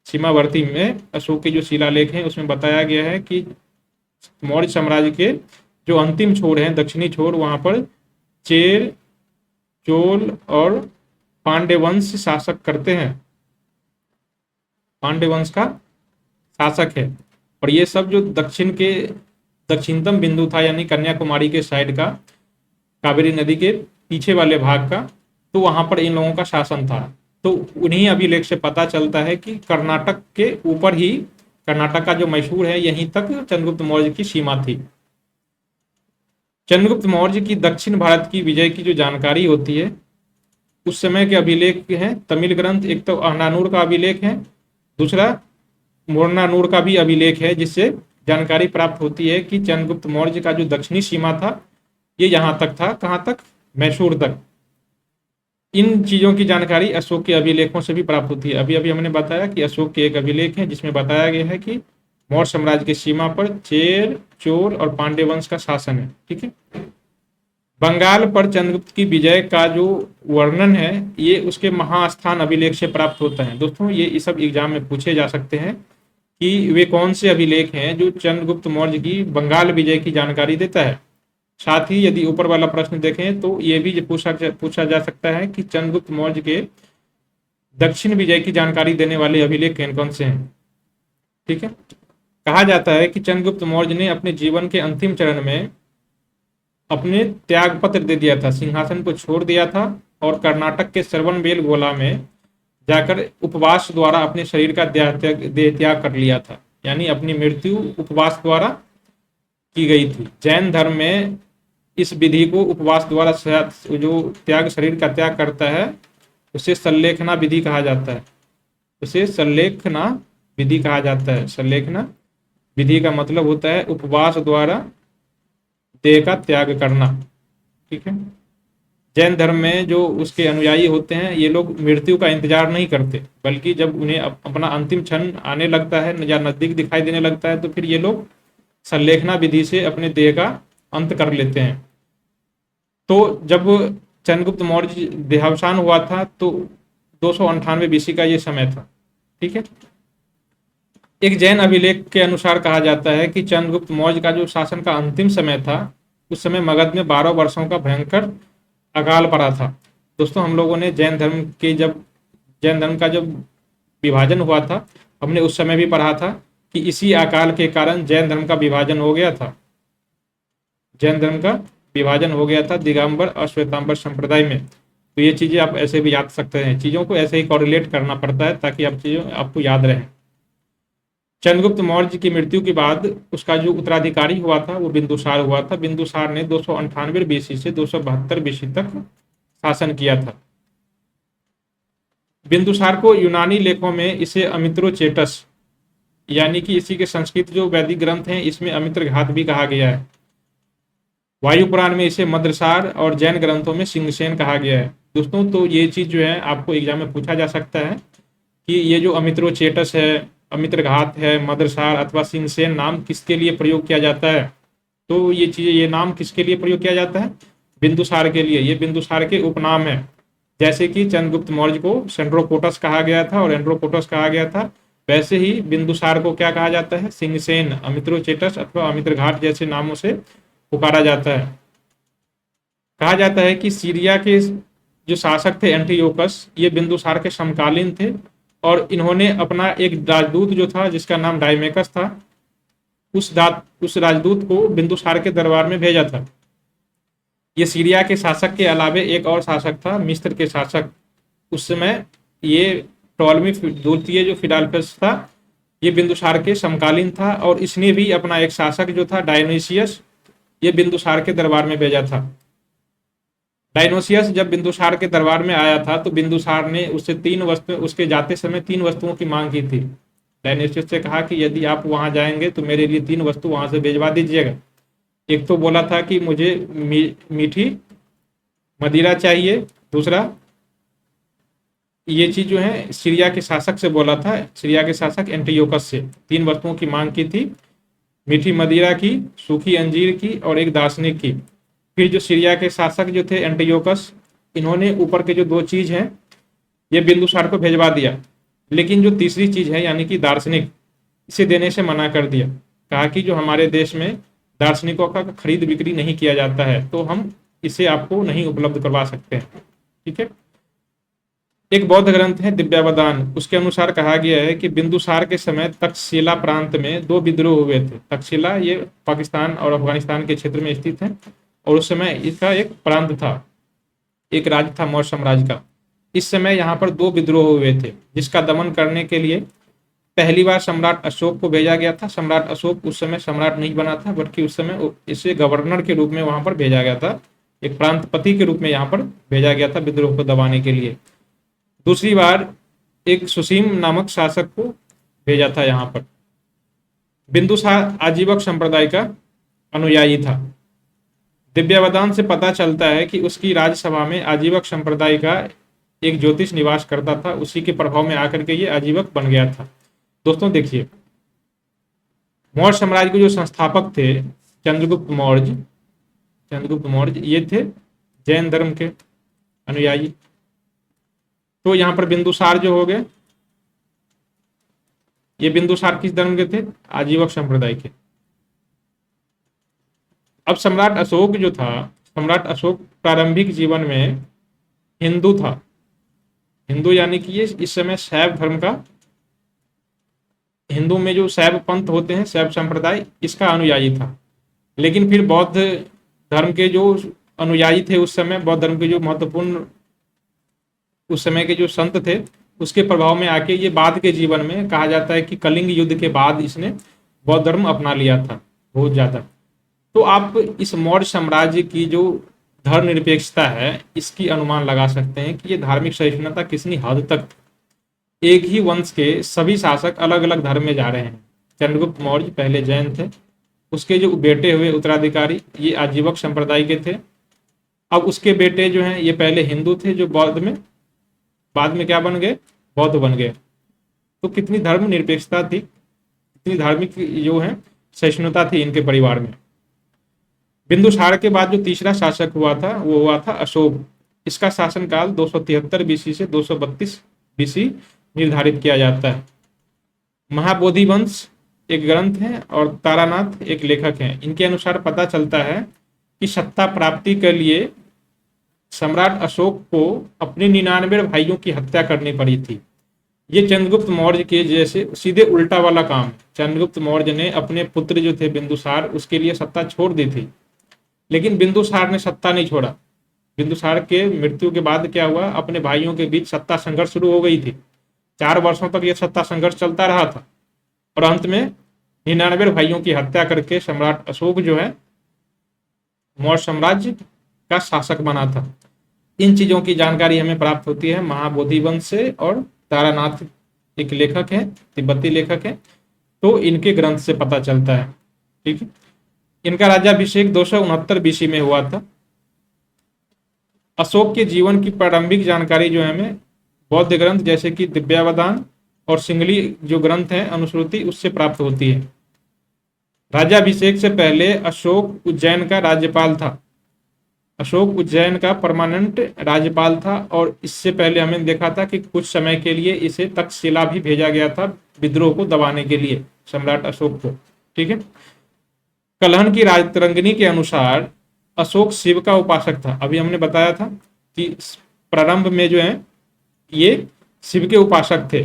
सीमावर्ती में अशोक के जो शिलालेख हैं उसमें बताया गया है कि मौर्य साम्राज्य के जो अंतिम छोर हैं, दक्षिणी छोर, वहां पर चेर, चोल और पांड्य वंश शासक करते हैं। पांड्य वंश का शासक है, और ये सब जो दक्षिण के दक्षिणतम बिंदु था यानी कन्याकुमारी के साइड का, कावेरी नदी के पीछे वाले भाग का, तो वहां पर इन लोगों का शासन था। तो उन्हीं अभिलेख से पता चलता है कि कर्नाटक के ऊपर ही, कर्नाटक का जो मैसूर है, यहीं तक चंद्रगुप्त मौर्य की सीमा थी। चंद्रगुप्त मौर्य की दक्षिण भारत की विजय की जो जानकारी होती है, उस समय के अभिलेख हैं तमिल ग्रंथ। एक तो अहनानूर का अभिलेख है, दूसरा मोरनानूर का भी अभिलेख है, जिससे जानकारी प्राप्त होती है कि चंद्रगुप्त मौर्य का जो दक्षिणी सीमा था ये यहाँ तक था। कहाँ तक? मैसूर तक। इन चीजों की जानकारी अशोक के अभिलेखों से भी प्राप्त होती है। अभी अभी हमने बताया कि अशोक के एक अभिलेख है जिसमें बताया गया है कि मौर्य साम्राज्य की सीमा पर चेर, चोल और पांड्य वंश का शासन है। ठीक है, बंगाल पर चंद्रगुप्त की विजय का जो वर्णन है ये उसके महास्थान अभिलेख से प्राप्त होता है। दोस्तों, ये सब एग्जाम में पूछे जा सकते हैं कि वे कौन से अभिलेख हैं जो चंद्रगुप्त मौर्य की बंगाल विजय की जानकारी देता है। साथ ही यदि ऊपर वाला प्रश्न देखें तो ये भी पूछा जा सकता है कि चंद्रगुप्त मौर्य के दक्षिण विजय की जानकारी देने वाले अभिलेख कौन कौन से हैं। ठीक है, कहा जाता है कि चंद्रगुप्त मौर्य ने अपने जीवन के अंतिम चरण में अपने त्याग पत्र दे दिया था, सिंहासन को छोड़ दिया था, और कर्नाटक के श्रवणबेलगोला में जाकर उपवास द्वारा अपने शरीर का देह त्याग कर लिया था। यानी अपनी मृत्यु उपवास द्वारा की गई थी। जैन धर्म में इस विधि को उपवास द्वारा जो त्याग, शरीर का त्याग करता है, उसे सल्लेखना विधि कहा जाता है। उसे सल्लेखना विधि कहा जाता है। सल्लेखना विधि का मतलब होता है उपवास द्वारा देह का त्याग करना। ठीक है, जैन धर्म में जो उसके अनुयायी होते हैं ये लोग मृत्यु का इंतजार नहीं करते, बल्कि जब उन्हें अपना अंतिम क्षण आने लगता है या नजदीक दिखाई देने लगता है तो फिर ये लोग सल्लेखना विधि से अपने देह का अंत कर लेते हैं। तो जब चंद्रगुप्त मौर्य देहावसान हुआ था तो 298 बीसी का ये समय था। ठीक है। एक जैन अभिलेख के अनुसार कहा जाता है कि चंद्रगुप्त मौर्य का जो शासन का अंतिम समय था, उस समय मगध में 12 वर्षों का भयंकर अकाल पड़ा था। दोस्तों, हम लोगों ने जैन धर्म का जब विभाजन हुआ था, हमने उस समय भी पढ़ा था कि इसी अकाल के कारण जैन धर्म का विभाजन हो गया था। जैन धर्म का विभाजन हो गया था दिगंबर और श्वेतांबर संप्रदाय में। तो ये चीजें आप ऐसे भी याद सकते हैं, चीजों को ऐसे ही कोरिलेट करना पड़ता है ताकि आप चीजों आपको याद रहे। चंद्रगुप्त मौर्य की मृत्यु के बाद उसका जो उत्तराधिकारी हुआ था वो बिंदुसार हुआ था। बिंदुसार ने 298 बीसी से 272 बीसी तक शासन किया था। बिंदुसार को यूनानी लेखों में इसे अमित्रोचेटस, यानी कि इसी के संस्कृत जो वैदिक ग्रंथ हैं इसमें अमित्रघात भी कहा गया है। वायु पुराण में इसे मद्रसार और जैन ग्रंथों में सिंहसेन कहा गया है। दोस्तों, तो ये चीज जो है आपको एग्जाम में पूछा जा सकता है कि ये जो अमित्रोचेटस है, अमित्रघात है, मद्रसार अथवा सिंहसेन नाम किसके लिए प्रयोग किया जाता है। तो ये चीजें, ये नाम किसके लिए प्रयोग किया जाता है? बिंदुसार के लिए। ये बिंदुसार के उपनाम है। जैसे कि चंद्रगुप्त मौर्य को सेंड्रोकोटस कहा गया था और एंड्रोकोटस कहा गया था, वैसे ही बिंदुसार को क्या कहा जाता है? सिंहसेन, अमित्रोचेटस अथवा अमित्रघाट जैसे नामों से पुकारा जाता है। कहा जाता है कि सीरिया के जो शासक थे एंटियोकस, ये बिंदुसार के समकालीन थे और इन्होंने अपना एक राजदूत जो था जिसका नाम डायमेकस था, उस राजदूत को बिंदुसार के दरबार में भेजा था। ये सीरिया के शासक के अलावे एक और शासक था, मिस्र के शासक। उस समय ये टॉलमी द्वितीय जो फिलाडेल्फस था, ये बिंदुसार के समकालीन था और इसने भी अपना एक शासक जो था डायनोसियस, ये बिंदुसार के दरबार में भेजा था। डायनोसियस जब बिंदुसार के दरबार में आया था तो बिंदुसार ने उससे उसके जाते समय 3 वस्तुओं की मांग की थी। डायनोसियस से कहा कि यदि आप वहां जाएंगे तो मेरे लिए 3 वस्तु वहां से भिजवा दीजिएगा। एक तो बोला था कि मुझे मीठी मदिरा चाहिए। दूसरा, ये चीज जो है सीरिया के शासक से बोला था, सीरिया के शासक एंटियोकस से 3 वस्तुओं की मांग की थी, मीठी मदिरा की, सूखी अंजीर की और एक दार्शनिक की। फिर जो सीरिया के शासक जो थे एंटियोकस, इन्होंने ऊपर के जो 2 चीज हैं ये बिंदुसार को भेजवा दिया, लेकिन जो तीसरी चीज है यानी कि दार्शनिक, इसे देने से मना कर दिया। कहा कि जो हमारे देश में दार्शनिकों का खरीद बिक्री नहीं किया जाता है तो हम इसे आपको नहीं उपलब्ध करवा सकते हैं। ठीक है। एक बौद्ध ग्रंथ है दिव्यावदान, उसके अनुसार कहा गया है कि बिंदुसार के समय तक्षशिला प्रांत में 2 विद्रोह हुए थे। तक्षशिला ये पाकिस्तान और अफगानिस्तान के क्षेत्र में स्थित है और उस समय इसका एक प्रांत था, एक राज्य था मौर्य साम्राज्य का। इस समय यहाँ पर 2 विद्रोह हुए थे जिसका दमन करने के लिए पहली बार सम्राट अशोक को भेजा गया था। सम्राट अशोक उस समय सम्राट नहीं बना था, बल्कि उस समय इसे गवर्नर के रूप में वहां पर भेजा गया था, एक प्रांतपति के रूप में यहाँ पर भेजा गया था विद्रोह को दबाने के लिए। दूसरी बार एक सुसीम नामक शासक को भेजा था यहाँ पर। बिंदुसार आजीवक संप्रदाय का अनुयायी था। दिव्यावदान से पता चलता है कि उसकी राज्यसभा में आजीवक संप्रदाय का एक ज्योतिष निवास करता था, उसी के प्रभाव में आकर के ये आजीवक बन गया था। दोस्तों देखिए, मौर्य साम्राज्य के जो संस्थापक थे चंद्रगुप्त मौर्य ये थे जैन धर्म के अनुयायी। तो यहां पर बिंदुसार जो हो गए, ये बिंदुसार किस धर्म के थे? आजीवक संप्रदाय के। अब सम्राट अशोक जो था, सम्राट अशोक प्रारंभिक जीवन में हिंदू था। हिंदू यानी कि ये इस समय शैव धर्म का, हिंदू में जो शैव पंथ होते हैं, शैव संप्रदाय, इसका अनुयायी था। लेकिन फिर बौद्ध धर्म के जो अनुयायी थे उस समय, बौद्ध धर्म के जो महत्वपूर्ण उस समय के जो संत थे, उसके प्रभाव में आके ये बाद के जीवन में कहा जाता है कि कलिंग युद्ध के बाद इसने बौद्ध धर्म अपना लिया था बहुत ज्यादा। तो आप इस मौर्य साम्राज्य की जो धर्मनिरपेक्षता है इसकी अनुमान लगा सकते हैं कि ये धार्मिक सहिष्णुता कितनी हद तक एक ही वंश के सभी शासक अलग अलग धर्म में जा रहे हैं। चंद्रगुप्त मौर्य पहले जैन थे, उसके जो बेटे हुए उत्तराधिकारी ये आजीवक संप्रदाय के थे। अब उसके बेटे जो हैं ये पहले हिंदू थे जो बाद में क्या बन गए? बौद्ध बन गए। तो कितनी धर्म निरपेक्षता थी, कितनी धार्मिक जो है सहिष्णुता थी इनके परिवार में। बिंदुसार के बाद जो तीसरा शासक हुआ था वो हुआ था अशोक। इसका शासनकाल 273 बीसी से 232 बीसी निर्धारित किया जाता है। महाबोधि वंश एक ग्रंथ है और तारानाथ एक लेखक हैं। इनके अनुसार पता चलता है कि सत्ता प्राप्ति के लिए सम्राट अशोक को अपने 99 भाइयों की हत्या करनी पड़ी थी। ये चंद्रगुप्त मौर्य के जैसे सीधे उल्टा वाला काम है। चंद्रगुप्त मौर्य ने अपने पुत्र जो थे बिंदुसार, उसके लिए सत्ता छोड़ दी थी, लेकिन बिंदुसार ने सत्ता नहीं छोड़ा। बिंदुसार के मृत्यु के बाद क्या हुआ, अपने भाइयों के बीच सत्ता संघर्ष शुरू हो गई थी। 4 वर्षों तक यह सत्ता संघर्ष चलता रहा था और अंत में 99 भाइयों की हत्या करके सम्राट अशोक जो है मौर्य साम्राज्य का शासक बना था। इन चीजों की जानकारी हमें प्राप्त होती है महाबोधि वंश से, और तारानाथ एक लेखक है, तिब्बती लेखक है, तो इनके ग्रंथ से पता चलता है। ठीक है, इनका राज्याभिषेक 269 बीसी में हुआ था। अशोक के जीवन की प्रारंभिक जानकारी जो है हमें बौद्ध ग्रंथ जैसे कि दिव्यावदान और सिंगली जो ग्रंथ है अनुश्रुति, उससे प्राप्त होती है। राज्याभिषेक से पहले अशोक उज्जैन का राज्यपाल था। अशोक उज्जैन का परमानेंट राज्यपाल था और इससे पहले हमने देखा था कि कुछ समय के लिए इसे तक्षशिला भी भेजा गया था विद्रोह को दबाने के लिए, सम्राट अशोक को। ठीक है, कलहन की राजतरंगिणी के अनुसार अशोक शिव का उपासक था। अभी हमने बताया था कि प्रारंभ में जो है ये शिव के उपासक थे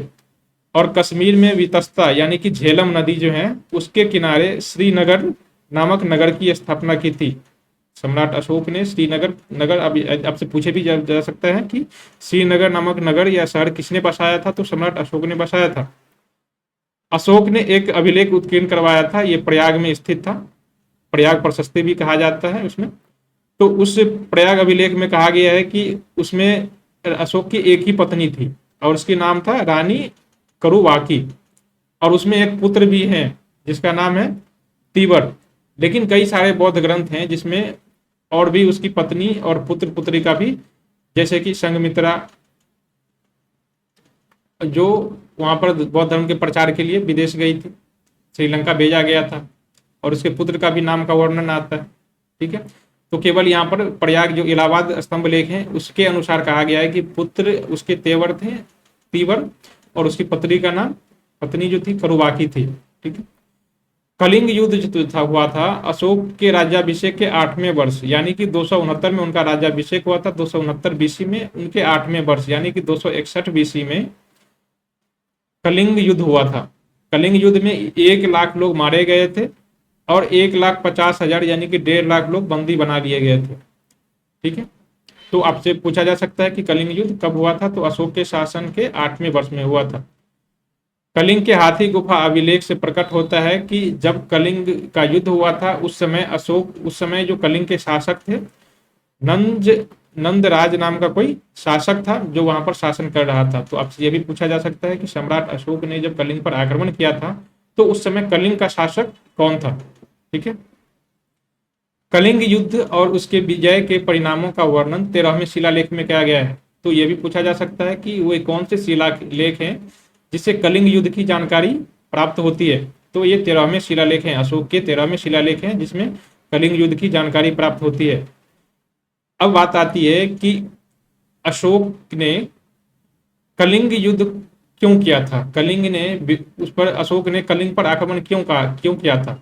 और कश्मीर में वितस्ता यानी कि झेलम नदी जो है उसके किनारे श्रीनगर नामक नगर की स्थापना की थी। सम्राट अशोक ने श्रीनगर नगर, अभी आपसे पूछे भी जा सकता है कि श्रीनगर नामक नगर या शहर किसने बसाया था, तो सम्राट अशोक ने बसाया था। अशोक ने एक अभिलेख उत्कीर्ण करवाया था, ये प्रयाग में स्थित था। प्रयाग प्रशस्ति भी कहा जाता है उसमें। तो उस प्रयाग अभिलेख में कहा गया है कि उसमें अशोक की एक ही पत्नी थी और उसके नाम था रानी करुवाकी, और उसमें एक पुत्र भी है जिसका नाम है तीवर। लेकिन कई सारे बौद्ध ग्रंथ हैं जिसमें और भी उसकी पत्नी और पुत्र पुत्रिका भी, जैसे कि संघमित्रा जो वहां पर बौद्ध धर्म के प्रचार के लिए विदेश गई थी, श्रीलंका भेजा गया था, और उसके पुत्र का भी नाम का वर्णन आता है। ठीक है, तो केवल यहाँ पर प्रयाग जो इलाहाबाद स्तंभ लेख है उसके अनुसार कहा गया है कि पुत्र उसके तेवर थे तीवर, और उसकी पत्नी जो थी करुवाकी थी। ठीक है, कलिंग युद्ध जो था हुआ था अशोक के राज्याभिषेक के 8वें वर्ष यानी कि 269 में उनका राज्याभिषेक हुआ था। 269 बीसी में उनके 8वें वर्ष यानी कि 261 बीसी में कलिंग युद्ध हुआ था। कलिंग युद्ध में 1 लाख लोग मारे गए थे और 1,50,000 यानी कि 1.5 लाख लोग बंदी बना लिए गए थे। ठीक है, तो आपसे पूछा जा सकता है कि कलिंग युद्ध कब हुआ था, तो अशोक के शासन के 8वें वर्ष में हुआ था। कलिंग के हाथी गुफा अभिलेख से प्रकट होता है कि जब कलिंग का युद्ध हुआ था उस समय जो कलिंग के शासक थे नंदराज नाम का कोई शासक था जो वहां पर शासन कर रहा था। तो आपसे यह भी पूछा जा सकता है कि सम्राट अशोक ने जब कलिंग पर आक्रमण किया था तो उस समय कलिंग का शासक कौन था। ठीक है, कलिंग युद्ध और उसके विजय के परिणामों का वर्णन 13वें शिलालेख में किया गया है। तो यह भी पूछा जा सकता है कि वे कौन से शिलालेख हैं जिससे कलिंग युद्ध की जानकारी प्राप्त होती है। तो ये 13वें शिलालेख हैं, अशोक के 13वें शिलालेख हैं जिसमें कलिंग युद्ध की जानकारी प्राप्त होती है। अब बात आती है कि अशोक ने कलिंग युद्ध क्यों किया था, अशोक ने कलिंग पर आक्रमण क्यों किया था।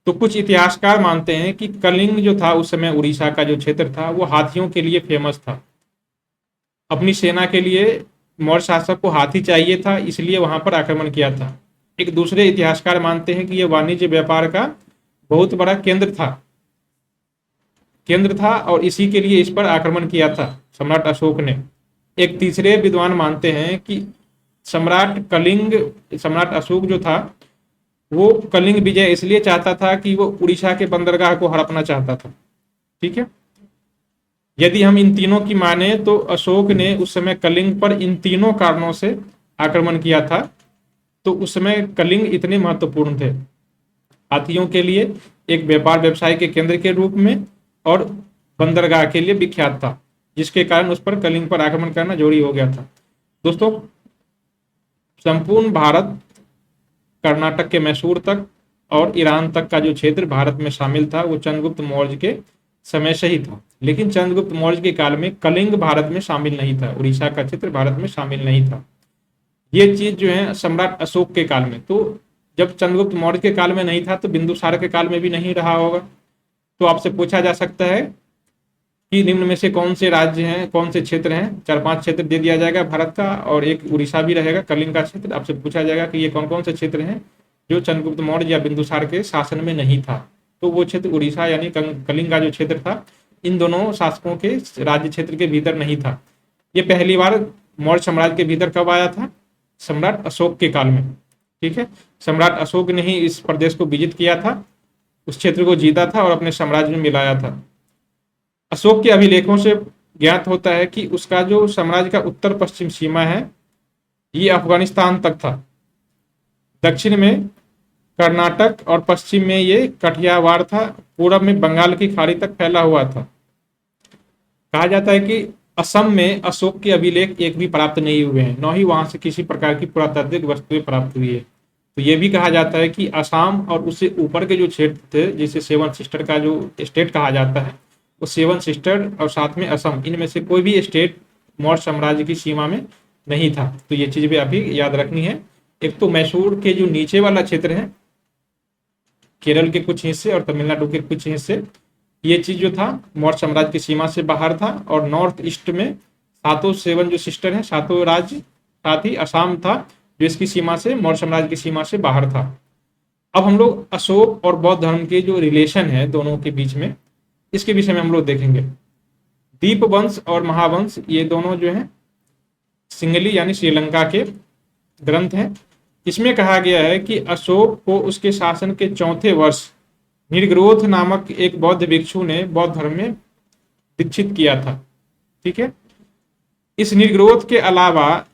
तो कुछ इतिहासकार मानते हैं कि कलिंग जो था उस समय उड़ीसा का जो क्षेत्र था वो हाथियों के लिए फेमस था। अपनी सेना के लिए मौर्य शासक को हाथी चाहिए था, इसलिए वहां पर आक्रमण किया था। एक दूसरे इतिहासकार मानते हैं कि यह वाणिज्य व्यापार का बहुत बड़ा केंद्र था और इसी के लिए इस पर आक्रमण किया था सम्राट अशोक ने। एक तीसरे विद्वान मानते हैं कि सम्राट अशोक जो था वो कलिंग विजय इसलिए चाहता था कि वो उड़ीसा के बंदरगाह को हड़पना चाहता था। ठीक है, यदि हम इन तीनों की माने तो अशोक ने उस समय कलिंग पर इन तीनों कारणों से आक्रमण किया था। तो उस समय कलिंग इतने महत्वपूर्ण थे, हाथियों के लिए, एक व्यापार व्यवसाय के केंद्र के रूप में, और बंदरगाह के लिए विख्यात था, जिसके कारण उस पर कलिंग पर आक्रमण करना जरूरी हो गया था। दोस्तों, संपूर्ण भारत कर्नाटक के मैसूर तक और ईरान तक का जो क्षेत्र भारत में शामिल था वो चंद्रगुप्त मौर्य के समय से ही था। लेकिन चंद्रगुप्त मौर्य के काल में कलिंग भारत में शामिल नहीं था, उड़ीसा का क्षेत्र भारत में शामिल नहीं था। ये चीज जो है सम्राट अशोक के काल में, तो जब चंद्रगुप्त मौर्य के काल में नहीं था तो बिंदुसार के काल में भी नहीं रहा होगा। तो आपसे पूछा जा सकता है कि निम्न में से कौन से राज्य हैं, कौन से क्षेत्र हैं। 4-5 क्षेत्र दे दिया जाएगा भारत का, और एक उड़ीसा भी रहेगा, कलिंग का क्षेत्र। आपसे पूछा जाएगा कि ये कौन कौन से क्षेत्र हैं जो चंद्रगुप्त मौर्य या बिंदुसार के शासन में नहीं था। तो वो क्षेत्र उड़ीसा यानी कलिंग का जो क्षेत्र था, इन दोनों शासकों के राज्य क्षेत्र के भीतर नहीं था। ये पहली बार मौर्य साम्राज्य के भीतर कब आया था? सम्राट अशोक के काल में। ठीक है, सम्राट अशोक ने ही इस प्रदेश को विजित किया था, उस क्षेत्र को जीता था और अपने साम्राज्य में मिलाया था। अशोक के अभिलेखों से ज्ञात होता है कि उसका जो साम्राज्य का उत्तर पश्चिम सीमा है ये अफगानिस्तान तक था, दक्षिण में कर्नाटक और पश्चिम में ये कठियावाड़ था, पूरब में बंगाल की खाड़ी तक फैला हुआ था। कहा जाता है कि असम में अशोक के अभिलेख एक भी प्राप्त नहीं हुए हैं, न ही वहां से किसी प्रकार की पुरातात्विक वस्तुएं प्राप्त हुई है। तो ये भी कहा जाता है कि असम और उससे ऊपर के जो क्षेत्र थे, जिसे सेवन सिस्टर का जो स्टेट कहा जाता है, वो सेवन सिस्टर और साथ में असम, इनमें से कोई भी स्टेट मौर्य साम्राज्य की सीमा में नहीं था। तो ये चीज भी अभी याद रखनी है। एक तो मैसूर के जो नीचे वाला क्षेत्र है, केरल के कुछ हिस्से और तमिलनाडु के कुछ हिस्से, ये चीज जो था मौर्य साम्राज्य की सीमा से बाहर था। और नॉर्थ ईस्ट में सातों सेवन जो सिस्टर हैं, सातों राज्य, साथ ही असम था जो इसकी सीमा से, मौर्य साम्राज्य की सीमा से बाहर था। अब हम लोग अशोक और बौद्ध धर्म के जो रिलेशन है दोनों के बीच में, इसके विषय में हम लोग देखेंगे। दीपवंश और महावंश ये दोनों जो है सिंगली यानी श्रीलंका के ग्रंथ हैं। इसमें कहा गया है कि अशोक को उसके शासन के 4थे वर्ष निर्ग्रोथ नामक एक बौद्ध भिक्षु ने बौद्ध धर्म में दीक्षित किया था। ठीक है, इस निर्ग्रोथ के अलावा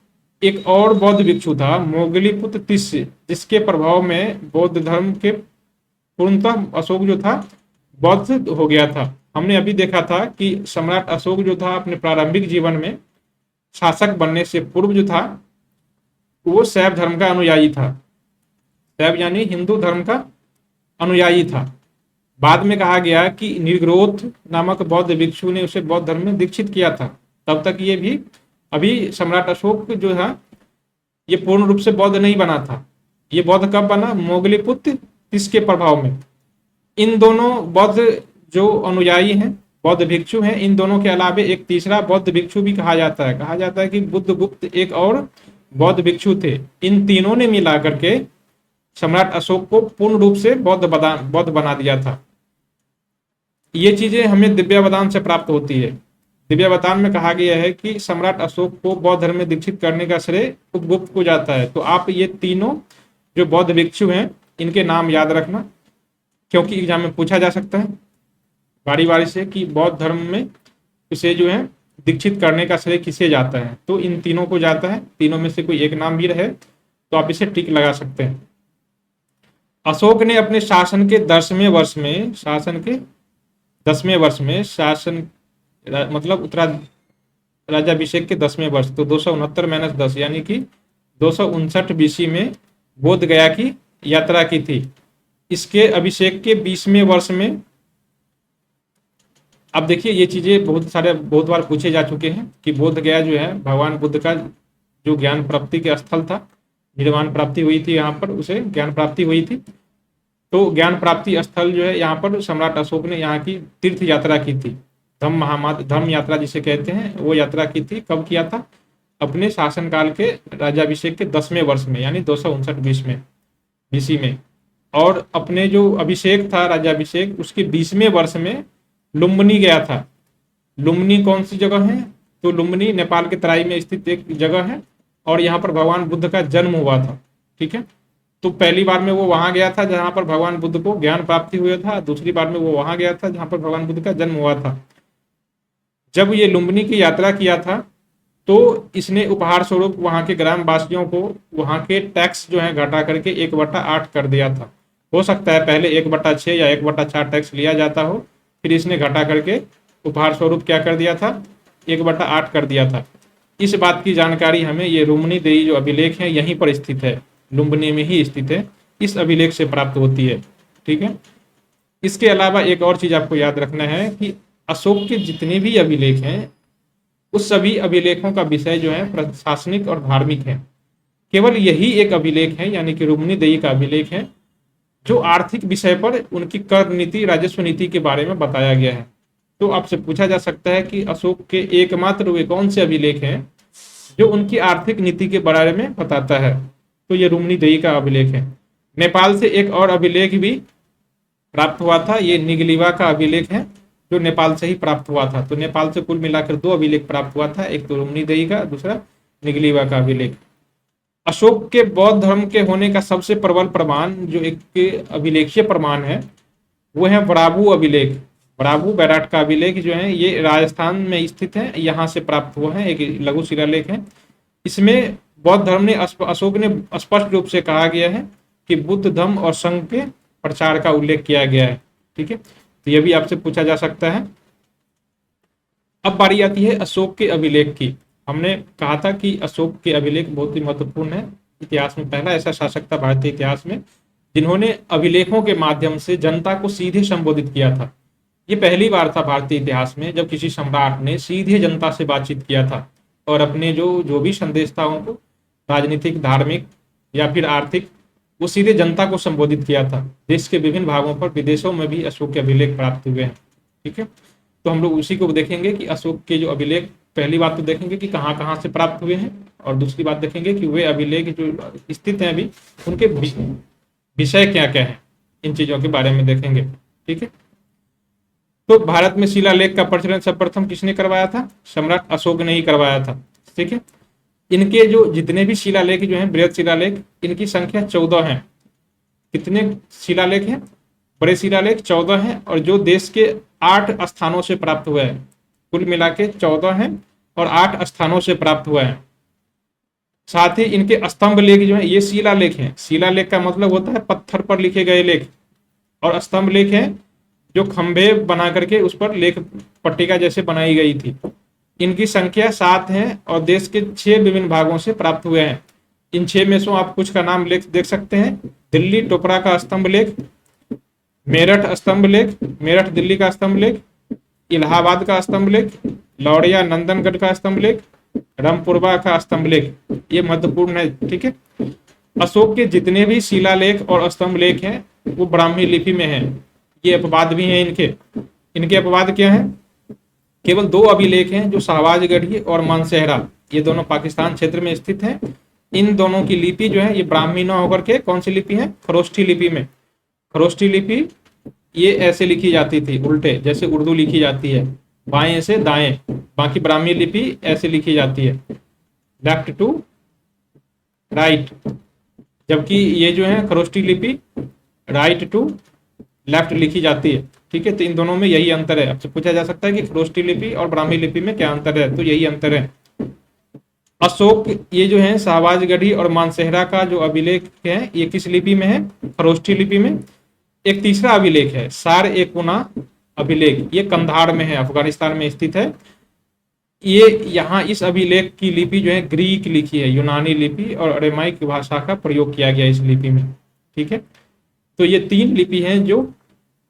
एक और बौद्ध भिक्षु था मोगलीपुत्र तिस्य, जिसके प्रभाव में बौद्ध धर्म के पूर्णतः अशोक जो था बौद्ध हो गया था। हमने अभी देखा था कि सम्राट अशोक जो था अपने प्रारंभिक जीवन में शासक बनने से पूर्व जो था वो शैव धर्म का अनुयायी था, शैव यानी हिंदू धर्म का अनुयायी था। बाद में कहा गया कि निर्ग्रोथ नामक बौद्ध भिक्षु ने उसे बौद्ध धर्म में दीक्षित किया था। तब तक ये भी अभी सम्राट अशोक जो था ये पूर्ण रूप से बौद्ध नहीं बना था। ये बौद्ध कब बना? मोगलीपुत्र तिस्य के प्रभाव में। इन दोनों बौद्ध जो अनुयायी हैं, बौद्ध भिक्षु हैं, इन दोनों के अलावा एक तीसरा बौद्ध भिक्षु भी कहा जाता है। कहा जाता है कि बुद्धगुप्त एक और बौद्ध भिक्षु थे। इन तीनों ने मिला करके सम्राट अशोक को पूर्ण रूप से बौद्ध बना दिया था। ये चीजें हमें दिव्यावदान से प्राप्त होती है। दिव्यावदान में कहा गया है कि सम्राट अशोक को बौद्ध धर्म में दीक्षित करने का श्रेय उपगुप्त को जाता है। तो आप ये तीनों जो बौद्ध भिक्षु हैं इनके नाम याद रखना, क्योंकि एग्जाम में पूछा जा सकता है बारी बारी से कि बौद्ध धर्म में इसे जो है दीक्षित करने का श्रेय किसे जाता है। तो इन तीनों को जाता है। तीनों में से कोई एक नाम भी रहे तो आप इसे टिक लगा सकते हैं। अशोक ने अपने शासन के 10वें वर्ष में, मतलब उत्तराधिकार के 10वें वर्ष, तो 269 - 10 यानी कि 259 BC में बोध गया की यात्रा की थी। इसके अभिषेक के 20वें वर्ष में, अब देखिए ये चीजें बहुत बार पूछे जा चुके हैं कि बोध गया जो है भगवान बुद्ध का जो ज्ञान प्राप्ति के स्थल था, निर्वाण प्राप्ति हुई थी, यहाँ पर उसे ज्ञान प्राप्ति हुई थी। तो ज्ञान प्राप्ति स्थल जो है यहाँ पर सम्राट अशोक ने यहाँ की तीर्थ यात्रा की थी, धर्म यात्रा जिसे कहते हैं, वो यात्रा की थी। कब किया था? अपने शासनकाल के राज्याभिषेक के 10वें वर्ष में, यानी 259 BC में। और अपने जो अभिषेक था, राज्याभिषेक, उसके 20वें वर्ष में लुम्बिनी गया था। लुम्बिनी कौन सी जगह है? तो लुम्बिनी नेपाल के तराई में स्थित एक जगह है और यहाँ पर भगवान बुद्ध का जन्म हुआ था। ठीक है, तो पहली बार में वो वहां गया था जहां पर भगवान बुद्ध को ज्ञान प्राप्ति हुआ था, दूसरी बार में वो वहां गया था जहां पर भगवान बुद्ध का जन्म हुआ था। जब ये लुम्बिनी की यात्रा किया था तो इसने उपहार स्वरूप वहां के ग्राम वासियों को वहां के टैक्स जो है घटा करके 1/8 कर दिया था। हो सकता है पहले 1/6 या 1/4 टैक्स लिया जाता हो, फिर इसने घटा करके उपहार स्वरूप क्या कर दिया था? 1/8 कर दिया था। इस बात की जानकारी हमें ये लुम्बिनी देवी जो अभिलेख है यहीं पर स्थित है, लुम्बिनी में ही स्थित है। इस अभिलेख से प्राप्त होती है। ठीक है, इसके अलावा एक और चीज आपको याद रखना है कि अशोक के जितने भी अभिलेख हैं उस सभी अभिलेखों का विषय जो है प्रशासनिक और धार्मिक है। केवल यही एक अभिलेख है यानी कि रुक्मिणीदेही का अभिलेख है जो आर्थिक विषय पर उनकी कर नीति राजस्व नीति के बारे में बताया गया है। तो आपसे पूछा जा सकता है कि अशोक के एकमात्र वे कौन से अभिलेख हैं जो उनकी आर्थिक नीति के बारे में बताता है, तो ये रुक्मिणीदेही का अभिलेख है। नेपाल से एक और अभिलेख भी प्राप्त हुआ था, ये निगलीवा का अभिलेख है जो नेपाल से ही प्राप्त हुआ था। तो नेपाल से कुल मिलाकर 2 अभिलेख प्राप्त हुआ था, एक तो रुक्मिणीदेही का, दूसरा निगलीवा का अभिलेख। अशोक के बौद्ध धर्म के होने का सबसे प्रबल प्रमाण जो एक अभिलेखीय प्रमाण है वो है बराबू अभिलेख। बराबू बैराट का अभिलेख जो है ये राजस्थान में स्थित है, यहाँ से प्राप्त हुआ है, एक लघु शिलालेख है। इसमें बौद्ध धर्म ने अशोक ने स्पष्ट रूप से कहा गया है कि बुद्ध धर्म और संघ के प्रचार का उल्लेख किया गया है। ठीक है, तो यह भी आपसे पूछा जा सकता है। अब बारी आती है अशोक के अभिलेख की। हमने कहा था कि अशोक के अभिलेख बहुत ही महत्वपूर्ण है। इतिहास में पहला ऐसा शासक था भारतीय इतिहास में जिन्होंने अभिलेखों के माध्यम से जनता को सीधे संबोधित किया था। ये पहली बार था भारतीय इतिहास में जब किसी सम्राट ने सीधे जनता से बातचीत किया था और अपने जो भी संदेश था उनको राजनीतिक, धार्मिक या फिर आर्थिक, वो सीधे जनता को संबोधित किया था। देश के विभिन्न भागों पर, विदेशों में भी अशोक के अभिलेख प्राप्त हुए हैं। ठीक है, तो हम लोग उसी को देखेंगे कि अशोक के जो अभिलेख, पहली बात तो देखेंगे कि कहाँ कहाँ से प्राप्त हुए हैं और दूसरी बात देखेंगे कि वे अभिलेख जो स्थित हैं अभी उनके विषय क्या क्या है, इन चीजों के बारे में देखेंगे। ठीक है, तो भारत में शिलालेख का प्रचलन सर्वप्रथम किसने करवाया था? सम्राट अशोक ने ही करवाया था। ठीक है, इनके जो जितने भी शिलालेख जो हैं, बृहद शिलालेख, इनकी संख्या 14 है। कितने शिलालेख हैं? बड़े शिलालेख 14 हैं और जो देश के 8 स्थानों से प्राप्त हुआ है। कुल मिला के 14 हैं और 8 स्थानों से प्राप्त हुआ है। साथ ही इनके स्तंभ लेख जो है ये शिलालेख हैं। शिलालेख का मतलब होता है पत्थर पर लिखे गए लेख, और स्तंभ लेख है जो खंभे बना करके उस पर लेख पट्टिका जैसे बनाई गई थी। इनकी संख्या 7 है और देश के 6 विभिन्न भागों से प्राप्त हुए हैं। इन 6 में से आप कुछ का नाम देख सकते हैं। दिल्ली टोपरा का स्तंभ लेख, मेरठ स्तंभ लेख, मेरठ दिल्ली का स्तंभ लेख, इलाहाबाद का स्तंभ लेख, लौड़िया नंदनगढ़ का स्तंभ लेख, रामपुरवा का स्तंभ लेख, ये महत्वपूर्ण है। ठीक है, अशोक के जितने भी शिलालेख और स्तंभ लेख हैं वो ब्राह्मी लिपि में हैं। ये अपवाद भी हैं इनके अपवाद क्या है? केवल 2 अभिलेख हैं जो शाहबाजगढ़ी और मानसेहरा, ये दोनों पाकिस्तान क्षेत्र में स्थित हैं। इन दोनों की लिपि जो है ये ब्राह्मी न होकर के कौन सी लिपि है? खरोष्ठी लिपि में। खरोष्ठी लिपि ये ऐसे लिखी जाती थी, उल्टे जैसे उर्दू लिखी जाती है, बाएं से दाएं। बाकी ब्राह्मी लिपि ऐसे लिखी जाती है, लेफ्ट टू राइट, जबकि ये जो है खरोष्ठी लिपि राइट टू लेफ्ट लिखी जाती है। ठीक है, तो इन दोनों में यही अंतर है। आपसे पूछा जा सकता है कि खरोष्ठी लिपि और ब्राह्मी लिपि में क्या अंतर है, तो यही अंतर है। अशोक ये जो है शाहबाजगढ़ी और मानसेहरा का जो अभिलेख है ये किस लिपि में है? खरोष्ठी लिपि में। एक तीसरा अभिलेख है सार-ए-कुना अभिलेख, ये कंधार में है, अफगानिस्तान में स्थित है। ये यहाँ इस अभिलेख की लिपि जो है ग्रीक लिखी है, यूनानी लिपि और अरेमाइक भाषा का प्रयोग किया गया इस लिपि में। ठीक है, तो ये 3 लिपि हैं जो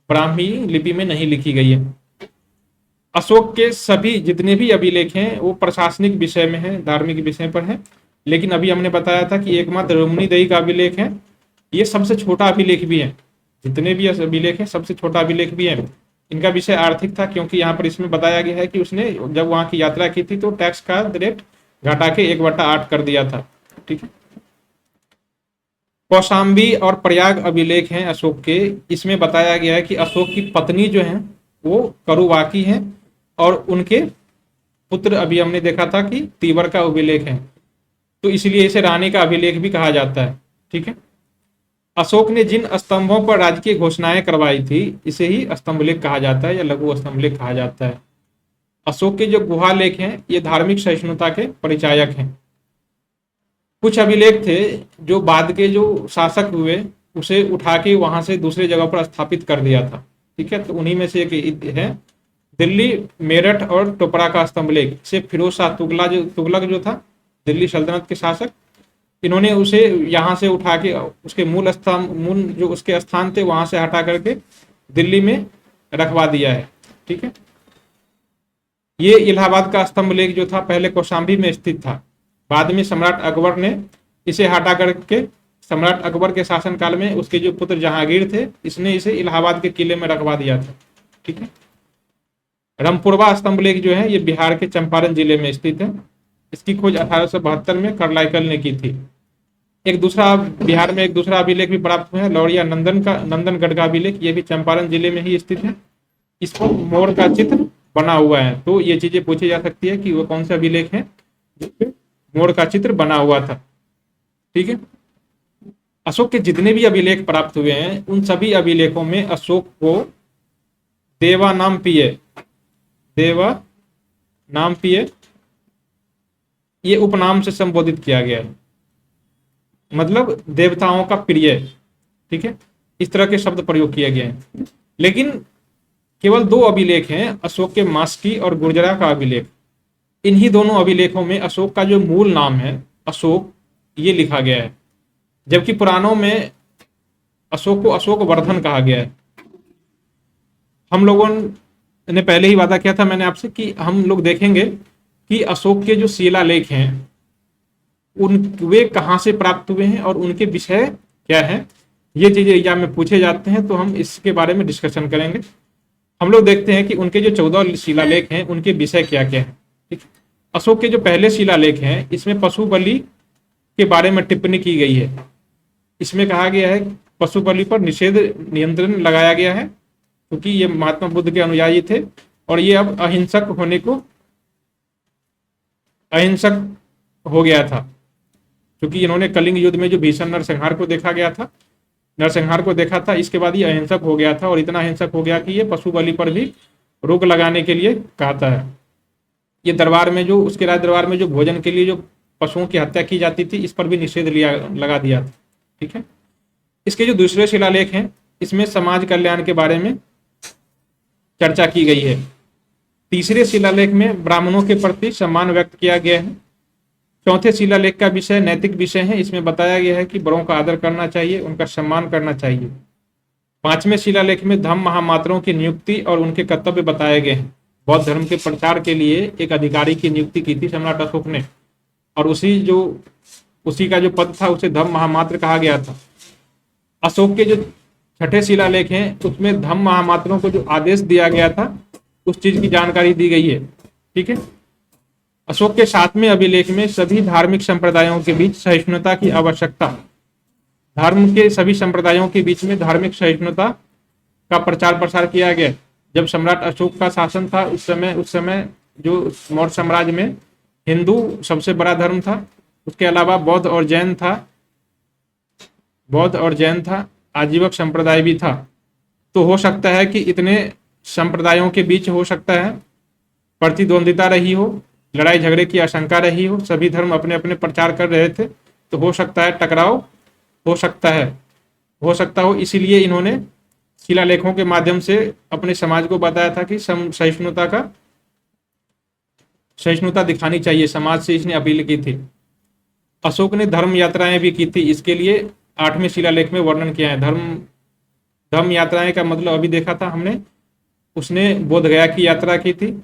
ब्राह्मी लिपि में नहीं लिखी गई है। अशोक के सभी जितने भी अभिलेख हैं वो प्रशासनिक विषय में है, धार्मिक विषय पर है। लेकिन अभी हमने बताया था कि एकमात्र रुक्मिणीदेही का अभिलेख है, ये सबसे छोटा अभिलेख भी है। जितने भी अभिलेख हैं सबसे छोटा अभिलेख भी है। इनका विषय आर्थिक था, क्योंकि यहाँ पर इसमें बताया गया है कि उसने जब वहाँ की यात्रा की थी तो टैक्स का रेट घटा के 1/8 कर दिया था। ठीक है, कौशाम्बी और प्रयाग अभिलेख हैं अशोक के। इसमें बताया गया है कि अशोक की पत्नी जो है वो करुवाकी है और उनके पुत्र, अभी हमने देखा था कि तीवर का अभिलेख है, तो इसलिए इसे रानी का अभिलेख भी कहा जाता है। ठीक है, अशोक ने जिन स्तंभों पर राजकीय घोषणाएं करवाई थी इसे ही स्तंभ लेख कहा जाता है या लघु स्तंभ लेख कहा जाता है। अशोक के जो गुहा लेख हैं ये धार्मिक सहिष्णुता के परिचायक हैं। कुछ अभिलेख थे जो बाद के जो शासक हुए उसे उठा के वहां से दूसरे जगह पर स्थापित कर दिया था। ठीक है, तो उन्हीं में से एक है दिल्ली, मेरठ और टोपरा का स्तंभ लेख। से फिरोज शाह तुगलक जो था दिल्ली सल्तनत के शासक, इन्होंने उसे यहाँ से उठा के उसके मूल जो उसके स्थान थे वहां से हटा करके दिल्ली में रखवा दिया है। ठीक है, ये इलाहाबाद का स्तंभ लेख जो था पहले कौशाम्बी में स्थित था, बाद में सम्राट अकबर ने इसे हटा करके सम्राट अकबर के शासनकाल में उसके जो पुत्र जहांगीर थे इसने इसे इलाहाबाद के किले में रखवा दिया था। ठीक है, रामपुरवा स्तंभ लेख जो है ये बिहार के चंपारण जिले में स्थित है। इसकी खोज 1872 में कार्लाइकल ने की थी। एक दूसरा बिहार में एक दूसरा अभिलेख भी प्राप्त हुआ है, लौरिया नंदनगढ़ का अभिलेख, ये भी चंपारण जिले में ही स्थित है। इस पर मोर का चित्र बना हुआ है। तो ये चीजें पूछी जा सकती है कि वो कौन सा अभिलेख है जिसपे मोर का चित्र बना हुआ था। ठीक है, अशोक के जितने भी अभिलेख प्राप्त हुए हैं उन सभी अभिलेखों में अशोक को देवा नाम पिए ये उपनाम से संबोधित किया गया है, मतलब देवताओं का प्रिय। ठीक है, इस तरह के शब्द प्रयोग किए गए हैं। लेकिन केवल दो अभिलेख हैं, अशोक के मास्की और गुर्जरा का अभिलेख। इन्हीं दोनों अभिलेखों में अशोक का जो मूल नाम है अशोक ये लिखा गया है, जबकि पुराणों में अशोक को अशोक वर्धन कहा गया है। हम लोगों ने पहले ही वादा किया था मैंने आपसे कि हम लोग देखेंगे कि अशोक के जो शिलालेख हैं उन वे कहाँ से प्राप्त हुए हैं और उनके विषय क्या है। ये चीजें एग्जाम में पूछे जाते हैं तो हम इसके बारे में डिस्कशन करेंगे। हम लोग देखते हैं कि उनके जो 14 शिलालेख हैं उनके विषय क्या क्या है। ठीक, अशोक के जो पहले शिलालेख हैं इसमें पशु बलि के बारे में टिप्पणी की गई है। इसमें कहा गया है पशु बलि पर नियंत्रण लगाया गया है क्योंकि ये महात्मा बुद्ध के अनुयायी थे और ये अब अहिंसक हो गया था, क्योंकि इन्होंने कलिंग युद्ध में जो भीषण नरसंहार को देखा था इसके बाद ये अहिंसक हो गया था और इतना अहिंसक हो गया कि ये पशु बलि पर भी रोक लगाने के लिए कहता है। ये दरबार में जो उसके राज दरबार में जो भोजन के लिए जो पशुओं की हत्या की जाती थी इस पर भी निषेध लगा दिया था। ठीक है, इसके जो दूसरे शिलालेख हैं इसमें समाज कल्याण के बारे में चर्चा की गई है। तीसरे शिलालेख में ब्राह्मणों के प्रति सम्मान व्यक्त किया गया है। चौथे शिलालेख का विषय नैतिक विषय है, इसमें बताया गया है कि बड़ों का आदर करना चाहिए, उनका सम्मान करना चाहिए। पांचवें शिलालेख में धम्म महामात्रों की नियुक्ति और उनके कर्तव्य बताए गए हैं। बौद्ध धर्म के प्रचार के लिए एक अधिकारी की नियुक्ति की थी सम्राट अशोक ने और उसी का जो पद था उसे धम्म महामात्र कहा गया था। अशोक के जो छठे शिलालेख हैं उसमें धम्म महामात्रों को जो आदेश दिया गया था उस चीज की जानकारी दी गई है। ठीक है, अशोक के 7वें अभिलेख में सभी धार्मिक संप्रदायों के बीच सहिष्णुता की आवश्यकता, धर्म के सभी संप्रदायों के बीच में धार्मिक सहिष्णुता का प्रचार प्रसार किया गया। जब सम्राट अशोक का शासन था उस समय जो मौर्य साम्राज्य में हिंदू सबसे बड़ा धर्म था, उसके अलावा बौद्ध और जैन था, आजीवक संप्रदाय भी था। तो हो सकता है कि इतने संप्रदायों के बीच हो सकता है प्रतिद्वंदिता रही हो, लड़ाई झगड़े की आशंका रही हो, सभी धर्म अपने अपने प्रचार कर रहे थे, तो हो सकता है टकराव हो सकता हो। इसीलिए इन्होंने शिलालेखों के माध्यम से अपने समाज को बताया था कि सहिष्णुता दिखानी चाहिए, समाज से इसने अपील की थी। अशोक ने धर्म यात्राएं भी की थी, इसके लिए 8वें शिलालेख में वर्णन किया है। धर्म यात्राएं का मतलब अभी देखा था हमने, उसने बोधगया की यात्रा की थी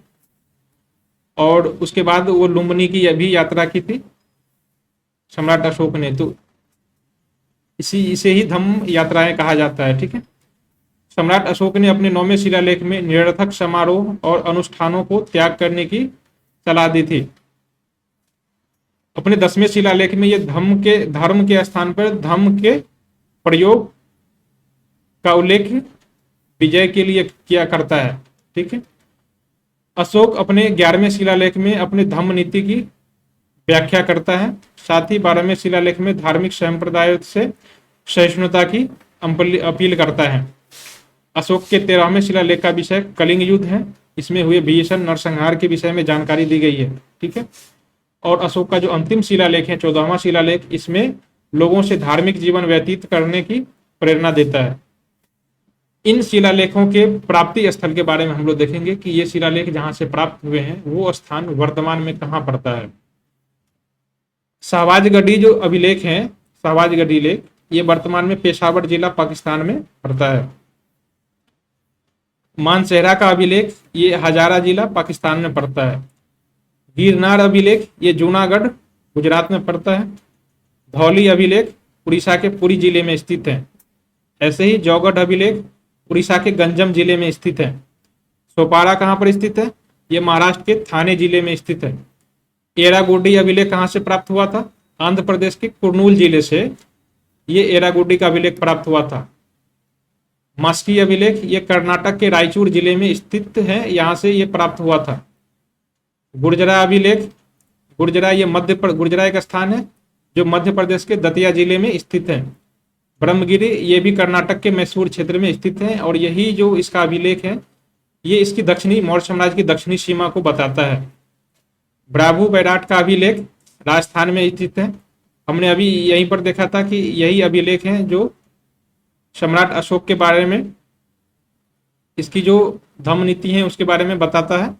और उसके बाद वो लुम्बिनी की भी यात्रा की थी सम्राट अशोक ने। तो इसे ही धम्म यात्राएं कहा जाता है। ठीक है, सम्राट अशोक ने अपने 9वें शिलालेख में निरर्थक समारोह और अनुष्ठानों को त्याग करने की सलाह दी थी। अपने 10वें शिलालेख में ये धर्म के स्थान पर धम्म के प्रयोग का उल्लेख विजय के लिए किया करता है। ठीक है, अशोक अपने 11वें शिलालेख में अपने धम्म नीति की व्याख्या करता है। साथ ही 12वें शिलालेख में धार्मिक संप्रदायों से सहिष्णुता की अपील करता है। अशोक के 13वें शिलालेख का विषय कलिंग युद्ध है, इसमें हुए भीषण नरसंहार के विषय में जानकारी दी गई है। ठीक है, और अशोक का जो अंतिम शिलालेख है 14वां शिलालेख, इसमें लोगों से धार्मिक जीवन व्यतीत करने की प्रेरणा देता है। इन शिलालेखों के प्राप्ति स्थल के बारे में हम लोग देखेंगे कि ये शिलालेख जहां से प्राप्त हुए हैं वो स्थान वर्तमान में कहां पड़ता है। शहबाजगढ़ी जो अभिलेख हैं, शहबाजगढ़ी लेख, ये वर्तमान में पेशावर जिला पाकिस्तान में पड़ता है। मानसेहरा का अभिलेख ये हजारा जिला पाकिस्तान में पड़ता है। गिरनार अभिलेख ये जूनागढ़ गुजरात में पड़ता है। धौली अभिलेख उड़ीसा के पुरी जिले में स्थित है। ऐसे ही जौगढ़ अभिलेख उड़ीसा के गंजम जिले में स्थित है। सोपारा कहाँ पर स्थित है? ये महाराष्ट्र के थाने जिले में स्थित है। एरागुड्डी अभिलेख कहाँ से प्राप्त हुआ था? आंध्र प्रदेश के कुर्नूल जिले से ये एरागुड्डी का अभिलेख प्राप्त हुआ था। मस्की अभिलेख ये कर्नाटक के रायचूर जिले में स्थित है, यहाँ से ये प्राप्त हुआ था। गुर्जरा अभिलेख, गुर्जरा एक स्थान है जो मध्य प्रदेश के दतिया जिले में स्थित है। ब्रह्मगिरी ये भी कर्नाटक के मैसूर क्षेत्र में स्थित है और यही जो इसका अभिलेख है ये इसकी दक्षिणी मौर्य साम्राज्य की दक्षिणी सीमा को बताता है। ब्राभू बैराट का अभिलेख राजस्थान में स्थित है। हमने अभी यहीं पर देखा था कि यही अभिलेख है जो सम्राट अशोक के बारे में, इसकी जो धम्म नीति है उसके बारे में बताता है।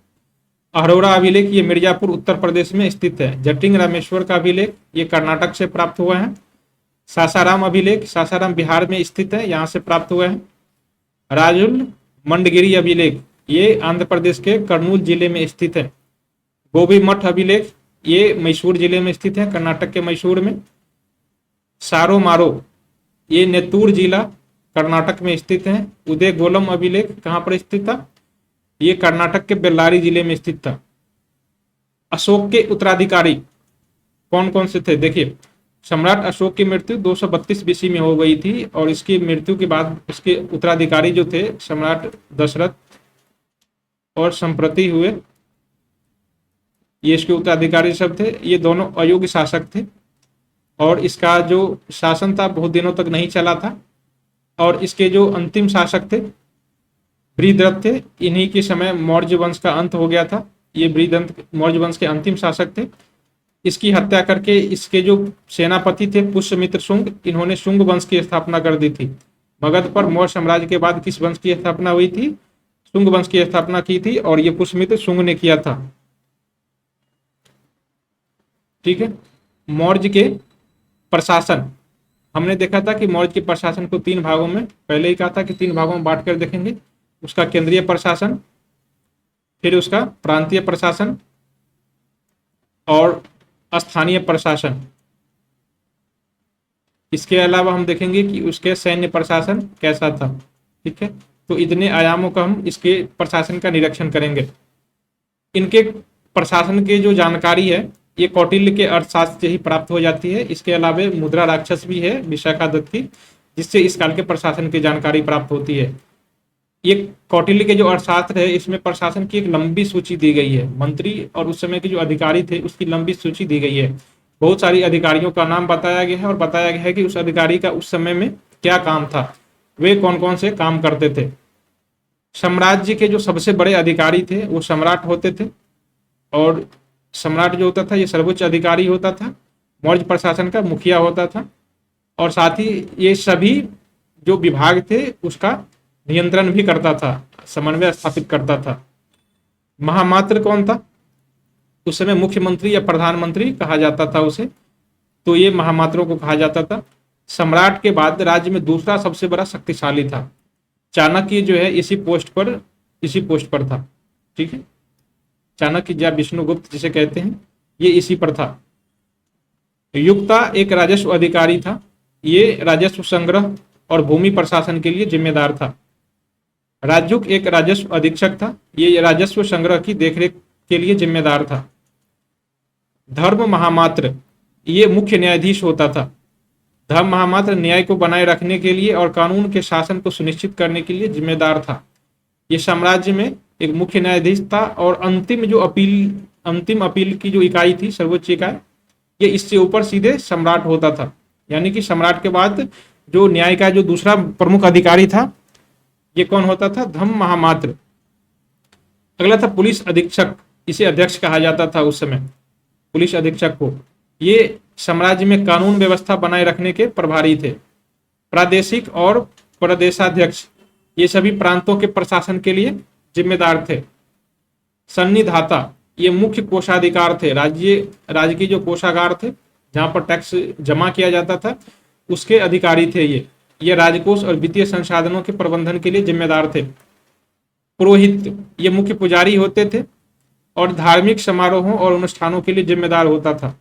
अरोरा अभिलेख ये मिर्जापुर उत्तर प्रदेश में स्थित है। जटिंग रामेश्वर का अभिलेख ये कर्नाटक से प्राप्त हुआ है। सासाराम अभिलेख सासाराम बिहार में स्थित है, यहाँ से प्राप्त हुआ है। राजुल मंडगिरी अभिलेख ये आंध्र प्रदेश के कर्नूल जिले में स्थित है। गोभी मठ अभिलेख ये मैसूर जिले में स्थित है, कर्नाटक के मैसूर में। सारो मारो ये नेतूर जिला कर्नाटक में स्थित है। उदय गोलम अभिलेख कहाँ पर स्थित था? ये कर्नाटक के बेल्लारी जिले में स्थित था। अशोक के उत्तराधिकारी कौन कौन से थे? देखिए, सम्राट अशोक की मृत्यु 232 बीसी में हो गई थी और इसकी मृत्यु के बाद इसके उत्तराधिकारी जो थे सम्राट दशरथ और संप्रति हुए, ये इसके उत्तराधिकारी सब थे। ये दोनों अयोग्य शासक थे और इसका जो शासन था बहुत दिनों तक नहीं चला था और इसके जो अंतिम शासक थे बृहद्रथ थे, इन्हीं के समय मौर्य वंश का अंत हो गया था। ये बृहद्रथ मौर्य वंश के अंतिम शासक थे। इसकी हत्या करके इसके जो सेनापति थे पुष्यमित्र शुंग, इन्होंने शुंग वंश की स्थापना कर दी थी। मगध पर मौर्य साम्राज्य के बाद किस वंश की स्थापना हुई थी? शुंग वंश की स्थापना की थी और ये पुष्यमित्र शुंग ने किया था। ठीक है। मौर्य के प्रशासन, हमने देखा था कि मौर्य के प्रशासन को 3 भागों में, पहले ही कहा था कि 3 भागों में बांट कर देखेंगे। उसका केंद्रीय प्रशासन, फिर उसका प्रांतीय प्रशासन और स्थानीय प्रशासन। इसके अलावा हम देखेंगे कि उसके सैन्य प्रशासन कैसा था। ठीक है, तो इतने आयामों का हम इसके प्रशासन का निरीक्षण करेंगे। इनके प्रशासन की जो जानकारी है ये कौटिल्य के अर्थशास्त्र से ही प्राप्त हो जाती है। इसके अलावा मुद्रा राक्षस भी है विशाखा दत्त की, जिससे इस काल के प्रशासन की जानकारी प्राप्त होती है। ये कौटिल्य के जो अर्थशास्त्र है इसमें प्रशासन की एक लंबी सूची दी गई है। मंत्री और उस समय के जो अधिकारी थे उसकी लंबी सूची दी गई है। बहुत सारी अधिकारियों का नाम बताया गया है और बताया गया है कि उस अधिकारी का उस समय में क्या काम था, वे कौन कौन से काम करते थे। साम्राज्य के जो सबसे बड़े अधिकारी थे वो सम्राट होते थे और सम्राट जो होता था ये सर्वोच्च अधिकारी होता था, मौर्य प्रशासन का मुखिया होता था और साथ ही ये सभी जो विभाग थे उसका नियंत्रण भी करता था, समन्वय स्थापित करता था। महामात्र कौन था? उस समय मुख्यमंत्री या प्रधानमंत्री कहा जाता था उसे, तो ये महामात्रों को कहा जाता था। सम्राट के बाद राज्य में दूसरा सबसे बड़ा शक्तिशाली था। चाणक्य जो है इसी पोस्ट पर था। ठीक है, चाणक्य या विष्णुगुप्त जिसे कहते हैं, ये इसी पर था। युक्ता एक राजस्व अधिकारी था, ये राजस्व संग्रह और भूमि प्रशासन के लिए जिम्मेदार था। राजुक एक राजस्व अधीक्षक था, ये राजस्व संग्रह की देखरेख के लिए जिम्मेदार था। धर्म महामात्र ये मुख्य न्यायाधीश होता था। धर्म महामात्र न्याय को बनाए रखने के लिए और कानून के शासन को सुनिश्चित करने के लिए जिम्मेदार था। ये साम्राज्य में एक मुख्य न्यायाधीश था और अंतिम अपील की जो इकाई थी, सर्वोच्च इकाई, ये इससे ऊपर सीधे सम्राट होता था। यानी कि सम्राट के बाद जो न्याय का जो दूसरा प्रमुख अधिकारी था ये कौन होता था? धम्म महामात्र। अगला था पुलिस अधीक्षक, इसे अध्यक्ष कहा जाता था उस समय, पुलिस अधीक्षक को। ये साम्राज्य में कानून व्यवस्था बनाए रखने के प्रभारी थे। प्रादेशिक और प्रदेशाध्यक्ष ये सभी प्रांतों के प्रशासन के लिए जिम्मेदार थे। सन्निधाता ये मुख्य कोषाधिकार थे, राज्य के जो कोषागार थे जहाँ पर टैक्स जमा किया जाता था, उसके अधिकारी थे ये राजकोष और वित्तीय संसाधनों के प्रबंधन के लिए जिम्मेदार थे। पुरोहित, ये मुख्य पुजारी होते थे और धार्मिक समारोहों और अनुष्ठानों के लिए जिम्मेदार होता था।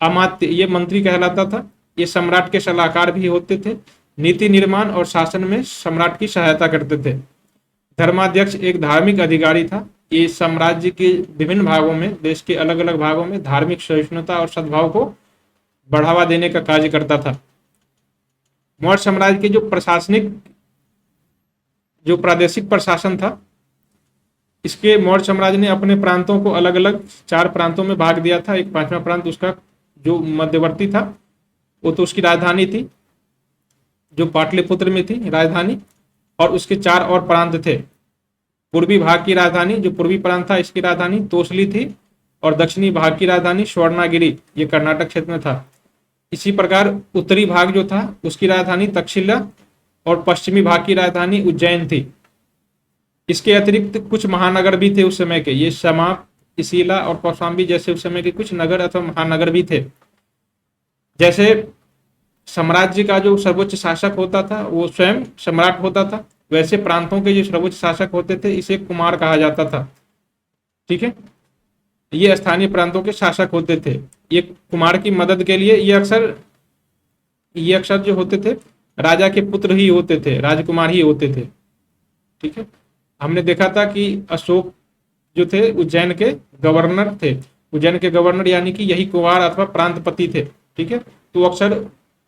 अमात्य, ये मंत्री कहलाता था, ये सम्राट के सलाहकार भी होते थे, नीति निर्माण और शासन में सम्राट की सहायता करते थे। धर्माध्यक्ष एक धार्मिक अधिकारी था, ये साम्राज्य के विभिन्न भागों में, देश के अलग अलग भागों में धार्मिक सहिष्णुता और सद्भाव को बढ़ावा देने का कार्य करता था। मौर्य साम्राज्य के जो प्रादेशिक प्रशासन था, इसके मौर्य साम्राज्य ने अपने प्रांतों को अलग अलग 4 प्रांतों में भाग दिया था। एक 5वां प्रांत उसका जो मध्यवर्ती था, वो तो उसकी राजधानी थी, जो पाटलिपुत्र में थी राजधानी, और उसके 4 और प्रांत थे। पूर्वी भाग की राजधानी, जो पूर्वी प्रांत था, इसकी राजधानी तोसली थी, और दक्षिणी भाग की राजधानी स्वर्णागिरी, ये कर्नाटक क्षेत्र में था। इसी प्रकार उत्तरी भाग जो था, उसकी राजधानी तक्षशिला, और पश्चिमी भाग की राजधानी उज्जैन थी। इसके अतिरिक्त कुछ महानगर भी थे उस समय के, ये समाप, इसीला और कौशाम्बी जैसे उस समय के कुछ नगर अथवा महानगर भी थे। जैसे साम्राज्य का जो सर्वोच्च शासक होता था वो स्वयं सम्राट होता था, वैसे प्रांतों के जो सर्वोच्च शासक होते थे इसे कुमार कहा जाता था। ठीक है, ये स्थानीय प्रांतों के शासक होते थे। ये कुमार की मदद के लिए ये अक्सर जो होते थे राजा के पुत्र ही होते थे, राजकुमार ही होते थे। ठीक है, हमने देखा था कि अशोक जो थे उज्जैन के गवर्नर थे, उज्जैन के गवर्नर यानी कि यही कुमार अथवा प्रांतपति थे। ठीक है, तो अक्सर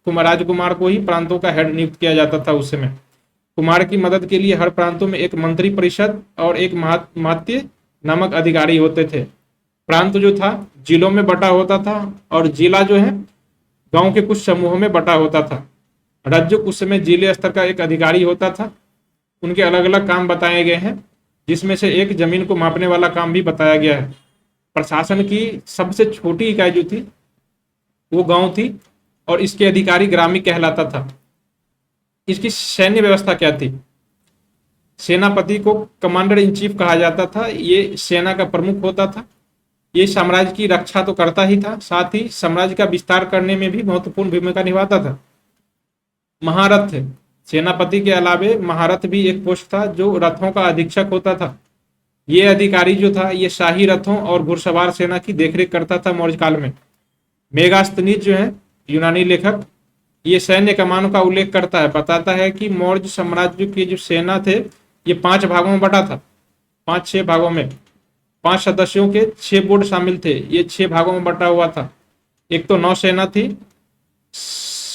राजकुमार को ही प्रांतों का हेड नियुक्त किया जाता था उस समय। कुमार की मदद के लिए हर प्रांतों में एक मंत्री परिषद और एक मात्य नामक अधिकारी होते थे। प्रांत जो था जिलों में बटा होता था, और जिला जो है गांव के कुछ समूहों में बटा होता था। राज्य उस समय जिले स्तर का एक अधिकारी होता था, उनके अलग अलग काम बताए गए हैं, जिसमें से एक जमीन को मापने वाला काम भी बताया गया है। प्रशासन की सबसे छोटी इकाई जो थी वो गांव थी, और इसके अधिकारी ग्रामीण कहलाता था। इसकी सैन्य व्यवस्था क्या थी? सेनापति को कमांडर इन चीफ कहा जाता था, ये सेना का प्रमुख होता था। ये साम्राज्य की रक्षा तो करता ही था, साथ ही साम्राज्य का विस्तार करने में भी महत्वपूर्ण भूमिका निभाता था। महारथ, सेनापति के अलावे महारथ भी एक पोस्ट था जो रथों का अधीक्षक होता था। ये अधिकारी जो था ये शाही रथों और घुड़सवार सेना की देखरेख करता था मौर्य काल में। मेगास्थनीज जो है यूनानी लेखक, ये सैन्य कमानों का उल्लेख करता है, बताता है कि मौर्य साम्राज्य की जो सेना थे ये 5 भागों में बटा था, 5-6 भागों में। 5 सदस्यों के 6 बोर्ड शामिल थे, ये 6 भागों में बटा हुआ था। एक तो नौसेना थी,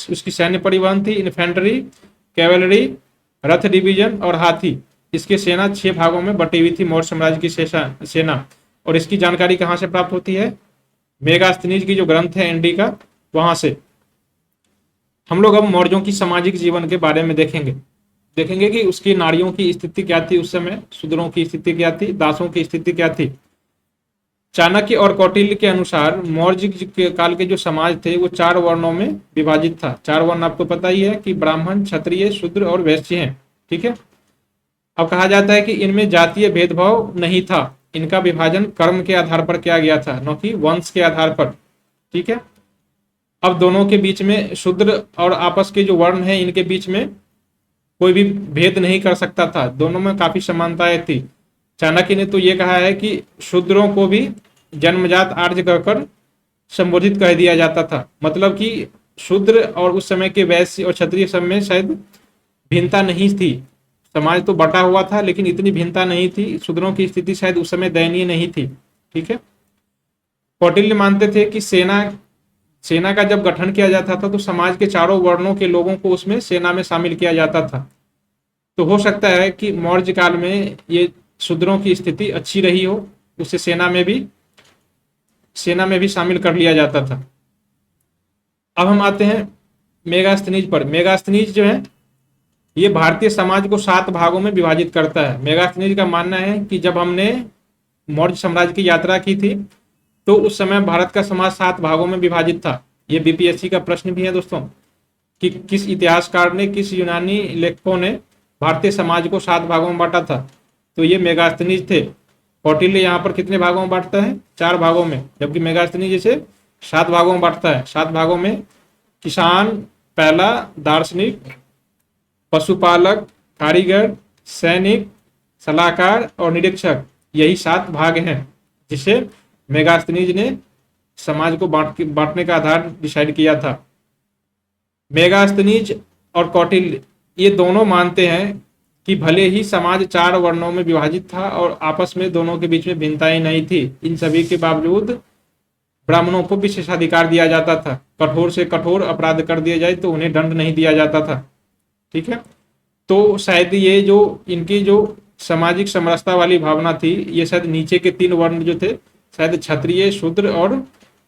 उसकी सैन्य परिवहन थी, इन्फेंट्री, कैवलरी, रथ डिवीजन और हाथी। इसकी सेना 6 भागों में बटी हुई थी मौर्य साम्राज्य की सेना। और इसकी जानकारी कहाँ से प्राप्त होती है? मेगास्थनीज की जो ग्रंथ है एनडी का, वहां से। हम लोग अब मौर्यों की सामाजिक जीवन के बारे में देखेंगे कि उसकी नारियों की स्थिति क्या थी उस समय, शूद्रों की स्थिति क्या थी, दासों की स्थिति क्या थी। चाणक्य और कौटिल्य के अनुसार मौर्य के काल के जो समाज थे वो 4 वर्णों में विभाजित था। 4 वर्ण आपको पता ही है कि ब्राह्मण, क्षत्रिय, शूद्र और वैश्य हैं। ठीक है, अब कहा जाता है कि इनमें जातीय भेदभाव नहीं था, इनका विभाजन कर्म के आधार पर किया गया था, न कि वंश के आधार पर। ठीक है, अब दोनों के बीच में, शूद्र और आपस के जो वर्ण हैं इनके बीच में कोई भी भेद नहीं कर सकता था, दोनों में काफी समानताएं थी। चाणक्य ने तो ये कहा है कि शूद्रों को भी जन्मजात आर्य कहकर संबोधित कह दिया जाता था। मतलब कि शूद्र और उस समय के वैश्य और क्षत्रिय सब में शायद भिन्नता नहीं थी, समाज तो बटा हुआ था लेकिन इतनी भिन्नता नहीं थी। शूद्रों की स्थिति शायद उस समय दयनीय नहीं थी। ठीक है, कौटिल्य मानते थे कि सेना का जब गठन किया जाता था तो समाज के चारों वर्णों के लोगों को उसमें सेना में शामिल किया जाता था। तो हो सकता है कि मौर्य काल में ये शूद्रों की स्थिति अच्छी रही हो, उसे सेना में भी शामिल कर लिया जाता था। अब हम आते हैं मेगास्थनीज पर। मेगास्थनीज जो है ये भारतीय समाज को 7 भागों में विभाजित करता है। मेगास्थनीज का मानना है कि जब हमने मौर्य साम्राज्य की यात्रा की थी तो उस समय भारत का समाज 7 भागों में विभाजित था। ये बीपीएससी का प्रश्न भी है दोस्तों कि किस इतिहासकार ने, किस यूनानी लेखकों ने भारतीय समाज को 7 भागों में बांटा था। तो ये मेगास्थनीज थे। कौटिल्य यहाँ पर कितने भागों में बांटता है? 4 भागों में, जबकि मेगास्थनीज जैसे 7 भागों में बांटता है। 7 भागों में किसान पहला, दार्शनिक, पशुपालक, कारीगर, सैनिक, सलाहकार और निरीक्षक, यही 7 भाग हैं जिसे मेगास्थनीज ने समाज को बांटने का आधार डिसाइड किया था। मेगास्थनीज और कौटिल्य ये दोनों मानते हैं कि भले ही समाज 4 वर्णों में विभाजित था और आपस में दोनों के बीच में भिन्नताएं नहीं थी, इन सभी के बावजूद ब्राह्मणों को विशेषाधिकार दिया जाता था। कठोर से कठोर अपराध कर दिया जाए तो उन्हें दंड नहीं दिया जाता था। ठीक है, तो शायद ये जो इनकी जो सामाजिक समरसता वाली भावना थी, ये शायद नीचे के 3 वर्ण जो थे, शायद क्षत्रिय, शूद्र और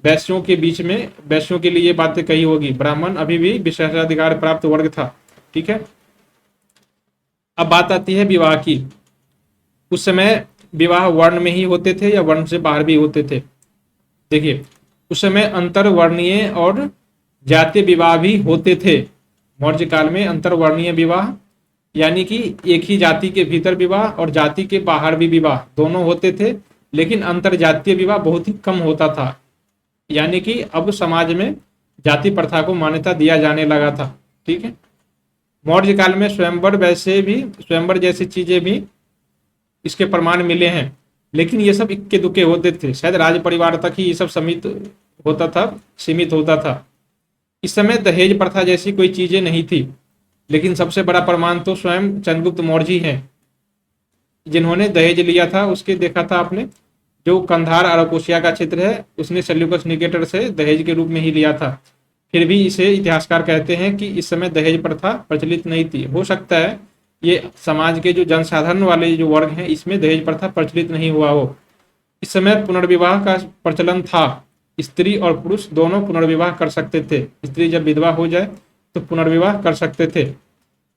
वैश्यों के बीच में, वैश्यों के लिए ये बातें कही होगी। ब्राह्मण अभी भी विशेषाधिकार प्राप्त वर्ग था। ठीक है, अब बात आती है विवाह की। उस समय विवाह वर्ण में ही होते थे या वर्ण से बाहर भी होते थे? देखिए, उस समय अंतरवर्णीय और जातीय विवाह भी होते थे। मौर्य काल में अंतरवर्णीय विवाह यानी कि एक ही जाति के भीतर विवाह और जाति के बाहर भी विवाह दोनों होते थे, लेकिन अंतर जातीय विवाह बहुत ही कम होता था। यानी कि अब समाज में जाति प्रथा को मान्यता दिया जाने लगा था। ठीक है, मौर्य काल में स्वयंवर जैसी चीजें भी इसके प्रमाण मिले हैं, लेकिन ये सब इक्के दुक्के होते थे। शायद राज परिवार तक ही ये सब सीमित होता था। इस समय दहेज प्रथा जैसी कोई चीजें नहीं थी, लेकिन सबसे बड़ा प्रमाण तो स्वयं चंद्रगुप्त मौर्य हैं, जिन्होंने दहेज लिया था। उसके देखा था आपने, जो कंधार अराकोसिया का क्षेत्र है, उसने सेल्यूकस निकेटर से दहेज के रूप में ही लिया था। फिर भी इसे इतिहासकार कहते हैं कि इस समय दहेज प्रथा प्रचलित नहीं थी। हो सकता है ये समाज के जो जनसाधारण वाले जो वर्ग हैं, इसमें दहेज प्रथा प्रचलित नहीं हुआ हो। इस समय पुनर्विवाह का प्रचलन था। स्त्री और पुरुष दोनों पुनर्विवाह कर सकते थे। स्त्री जब विधवा हो जाए तो पुनर्विवाह कर सकते थे।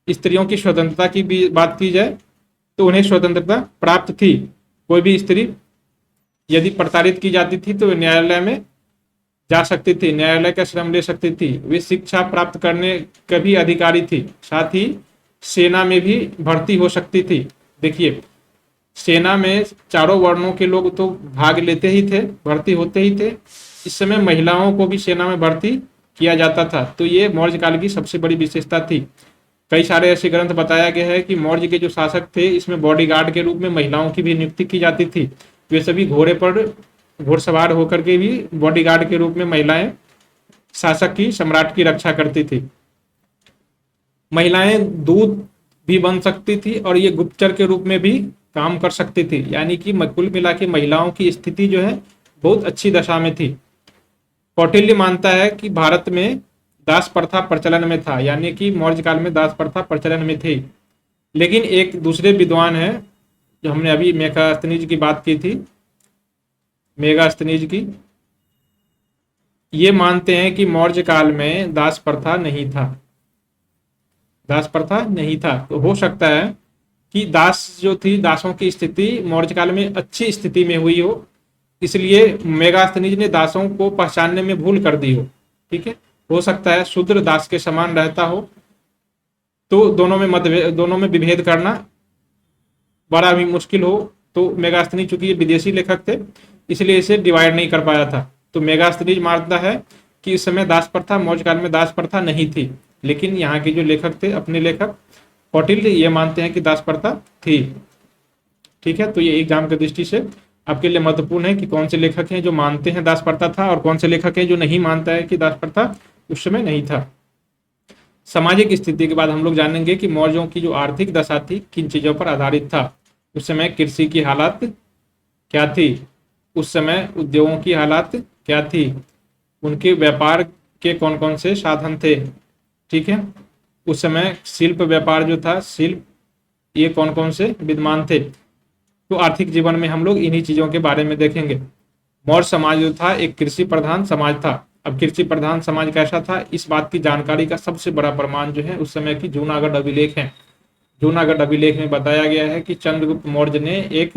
स्त्रियों की स्वतंत्रता की भी बात की जाए तो उन्हें स्वतंत्रता प्राप्त थी। कोई भी स्त्री यदि प्रताड़ित की जाती थी तो न्यायालय में जा सकती थी, न्यायालय का श्रम ले सकती थी, वे शिक्षा प्राप्त करने का भी अधिकारी थी। साथ ही सेना में भी भर्ती हो सकती थी। देखिए, सेना में चारों वर्णों के लोग तो भाग लेते ही थे, भर्ती होते ही थे। इस समय महिलाओं को भी सेना में भर्ती किया जाता था। तो ये मौर्य काल की सबसे बड़ी विशेषता थी। कई सारे ऐसे ग्रंथ बताया गया है कि मौर्य के जो शासक थे, इसमें बॉडीगार्ड के रूप में महिलाओं की भी नियुक्ति की जाती थी। वे सभी घोड़े पर घुड़सवार होकर के भी बॉडीगार्ड के रूप में महिलाएं शासक की, सम्राट की रक्षा करती थी। महिलाएं दूध भी बन सकती थी और ये गुप्तचर के रूप में भी काम कर सकती थी। यानी कि कुल मिला के महिलाओं की स्थिति जो है बहुत अच्छी दशा में थी। कौटिल्य मानता है कि भारत में दास प्रथा प्रचलन में था, यानी कि मौर्य काल में दास प्रथा प्रचलन में थी। लेकिन एक दूसरे विद्वान है, जो हमने अभी मेगास्थनीज की बात की थी, मेगास्थनीज की, ये मानते हैं कि मौर्य काल में दास प्रथा नहीं था। दास प्रथा नहीं था। तो हो सकता है कि दास जो थी, दासों की स्थिति मौर्य काल में अच्छी स्थिति में हुई हो, इसलिए मेगास्थनीज ने दासों को पहचानने में भूल कर दी हो। ठीक है, हो सकता है शूद्र दास के समान रहता हो, तो दोनों में विभेद करना बड़ा भी मुश्किल हो। तो मेगास्थनीज चूंकि ये विदेशी लेखक थे, इसलिए इसे डिवाइड नहीं कर पाया था। तो मेगास्थनीज मानता है कि इस समय दास प्रथा, मौर्य काल में दास प्रथा नहीं थी। लेकिन यहाँ के जो लेखक थे, अपने लेखक कौटिल्य, ये मानते हैं कि दास प्रथा थी। ठीक है, तो ये एग्जाम की दृष्टि से आपके लिए महत्वपूर्ण है कि कौन से लेखक हैं जो मानते हैं दास प्रथा था और कौन से लेखक हैं जो नहीं मानता है कि दास प्रथा उस समय नहीं था। सामाजिक स्थिति के बाद हम लोग जानेंगे कि मौर्यों की जो आर्थिक दशा थी किन चीजों पर आधारित था। उस समय कृषि की हालत क्या थी, उस समय उद्योगों की हालत क्या थी, उनके व्यापार के कौन कौन से साधन थे। ठीक है, उस समय शिल्प व्यापार जो था, शिल्प, ये कौन कौन से विद्यमान थे। तो आर्थिक जीवन में हम लोग इन्हीं चीजों के बारे में देखेंगे। मौर्य समाज जो था एक कृषि प्रधान समाज था। अब कृषि प्रधान समाज कैसा था, इस बात की जानकारी का सबसे बड़ा प्रमाण जो है उस समय की जूनागढ़ अभिलेख है। जूनागढ़ अभिलेख में बताया गया है कि चंद्रगुप्त मौर्य ने एक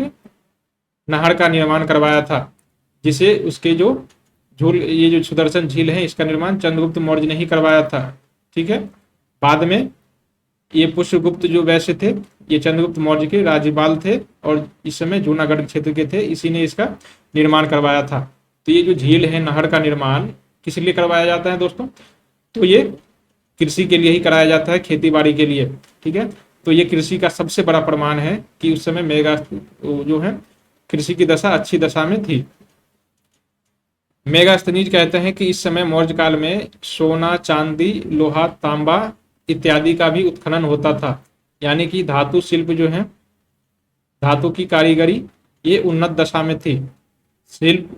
नहर का निर्माण करवाया था, जिसे उसके जो ये जो सुदर्शन झील है, इसका निर्माण चंद्रगुप्त मौर्य ने ही करवाया था। ठीक है, बाद में ये पुष्यगुप्त जो वैश्य थे, ये चंद्रगुप्त मौर्य के राज्यपाल थे और इस समय जूनागढ़ क्षेत्र के थे, इसी ने इसका निर्माण करवाया था। तो ये जो झील है, नहर का निर्माण किस लिए करवाया जाता है दोस्तों? तो ये कृषि के लिए ही कराया जाता है, खेती बाड़ी के लिए। ठीक है, तो ये कृषि का सबसे बड़ा प्रमाण है कि उस समय मेगा जो है कृषि की दशा अच्छी दशा में थी। मेगास्थनीज कहते हैं कि इस समय मौर्य काल में सोना, चांदी, लोहा, तांबा इत्यादि का भी उत्खनन होता था। यानी कि धातु शिल्प जो है, धातु की कारीगरी ये उन्नत दशा में थी। शिल्प,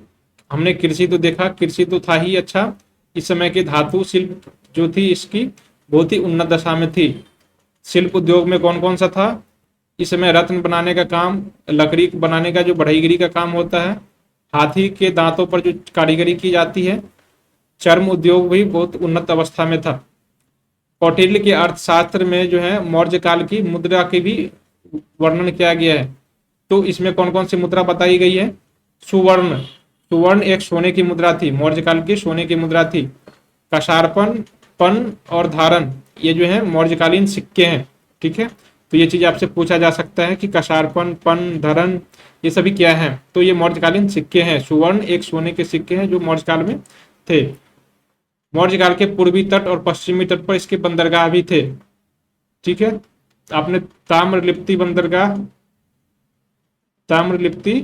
हमने कृषि तो देखा, कृषि तो था ही अच्छा, इस समय के धातु शिल्प जो थी इसकी बहुत ही उन्नत दशा में थी। शिल्प उद्योग में कौन कौन सा था? इस समय रत्न बनाने का काम, लकड़ी बनाने का जो बढ़ईगिरी का काम होता है, हाथी के दांतों पर जो कारीगरी की जाती है, चर्म उद्योग भी बहुत उन्नत अवस्था में था। कौटिल्य के अर्थशास्त्र में जो है मौर्य काल की मुद्रा की भी वर्णन किया गया है। तो इसमें कौन कौन सी मुद्रा बताई गई है? सुवर्ण, सुवर्ण एक सोने की मुद्रा थी, मौर्य काल की सोने की मुद्रा थी। कशार्पण, पन और धारण ये जो है मौर्यकालीन सिक्के हैं। ठीक है, तो ये चीज आपसे पूछा जा सकता है कि कशार्पण, पन, धरण ये सभी क्या है? तो ये मौर्यकालीन सिक्के हैं। सुवर्ण एक सोने के सिक्के हैं जो मौर्य काल में थे। मौर्य काल के पूर्वी तट और पश्चिमी तट पर इसके बंदरगाह भी थे। ठीक है, आपने ताम्रलिप्ति बंदरगाह, ताम्रलिप्ति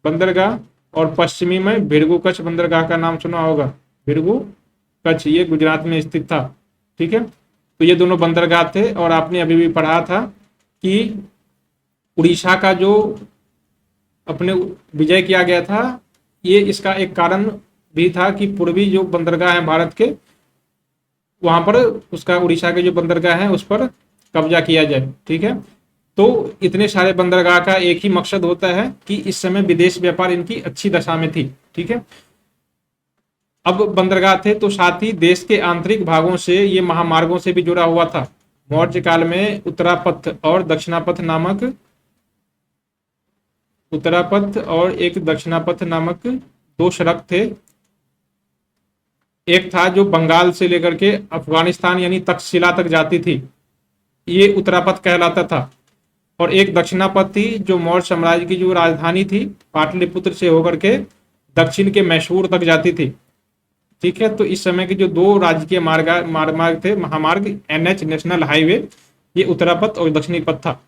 बंदरगाह और पश्चिमी में भिड़गू कच्छ बंदरगाह का नाम सुना होगा। भिड़गू कच्छ ये गुजरात में स्थित था। ठीक है, तो ये दोनों बंदरगाह थे। और आपने अभी भी पढ़ा था कि उड़ीसा का जो अपने विजय किया गया था, ये इसका एक कारण भी था कि पूर्वी जो बंदरगाह है भारत के, वहां पर उसका उड़ीसा के जो बंदरगाह है उस पर कब्जा किया जाए। ठीक है, तो इतने सारे बंदरगाह का एक ही मकसद होता है कि इस समय विदेश व्यापार इनकी अच्छी दशा में थी। ठीक है, अब बंदरगाह थे तो साथ ही देश के आंतरिक भागों से ये महामार्गों से भी जुड़ा हुआ था। मौर्य काल में उत्तरापथ और दक्षिणापथ नामक, उत्तरापथ और एक दक्षिणापथ नामक दो सड़क थे। एक था जो बंगाल से लेकर के अफगानिस्तान यानी तक्षशिला तक जाती थी, ये उत्तरापथ कहलाता था। और एक दक्षिणापथ थी जो मौर्य साम्राज्य की जो राजधानी थी पाटलिपुत्र से होकर के दक्षिण के मैसूर तक जाती थी। ठीक है, तो इस समय के जो दो राजकीय मार्ग थे, महामार्ग, एनएच, नेशनल हाईवे, ये उत्तरापथ और दक्षिणी पथ था।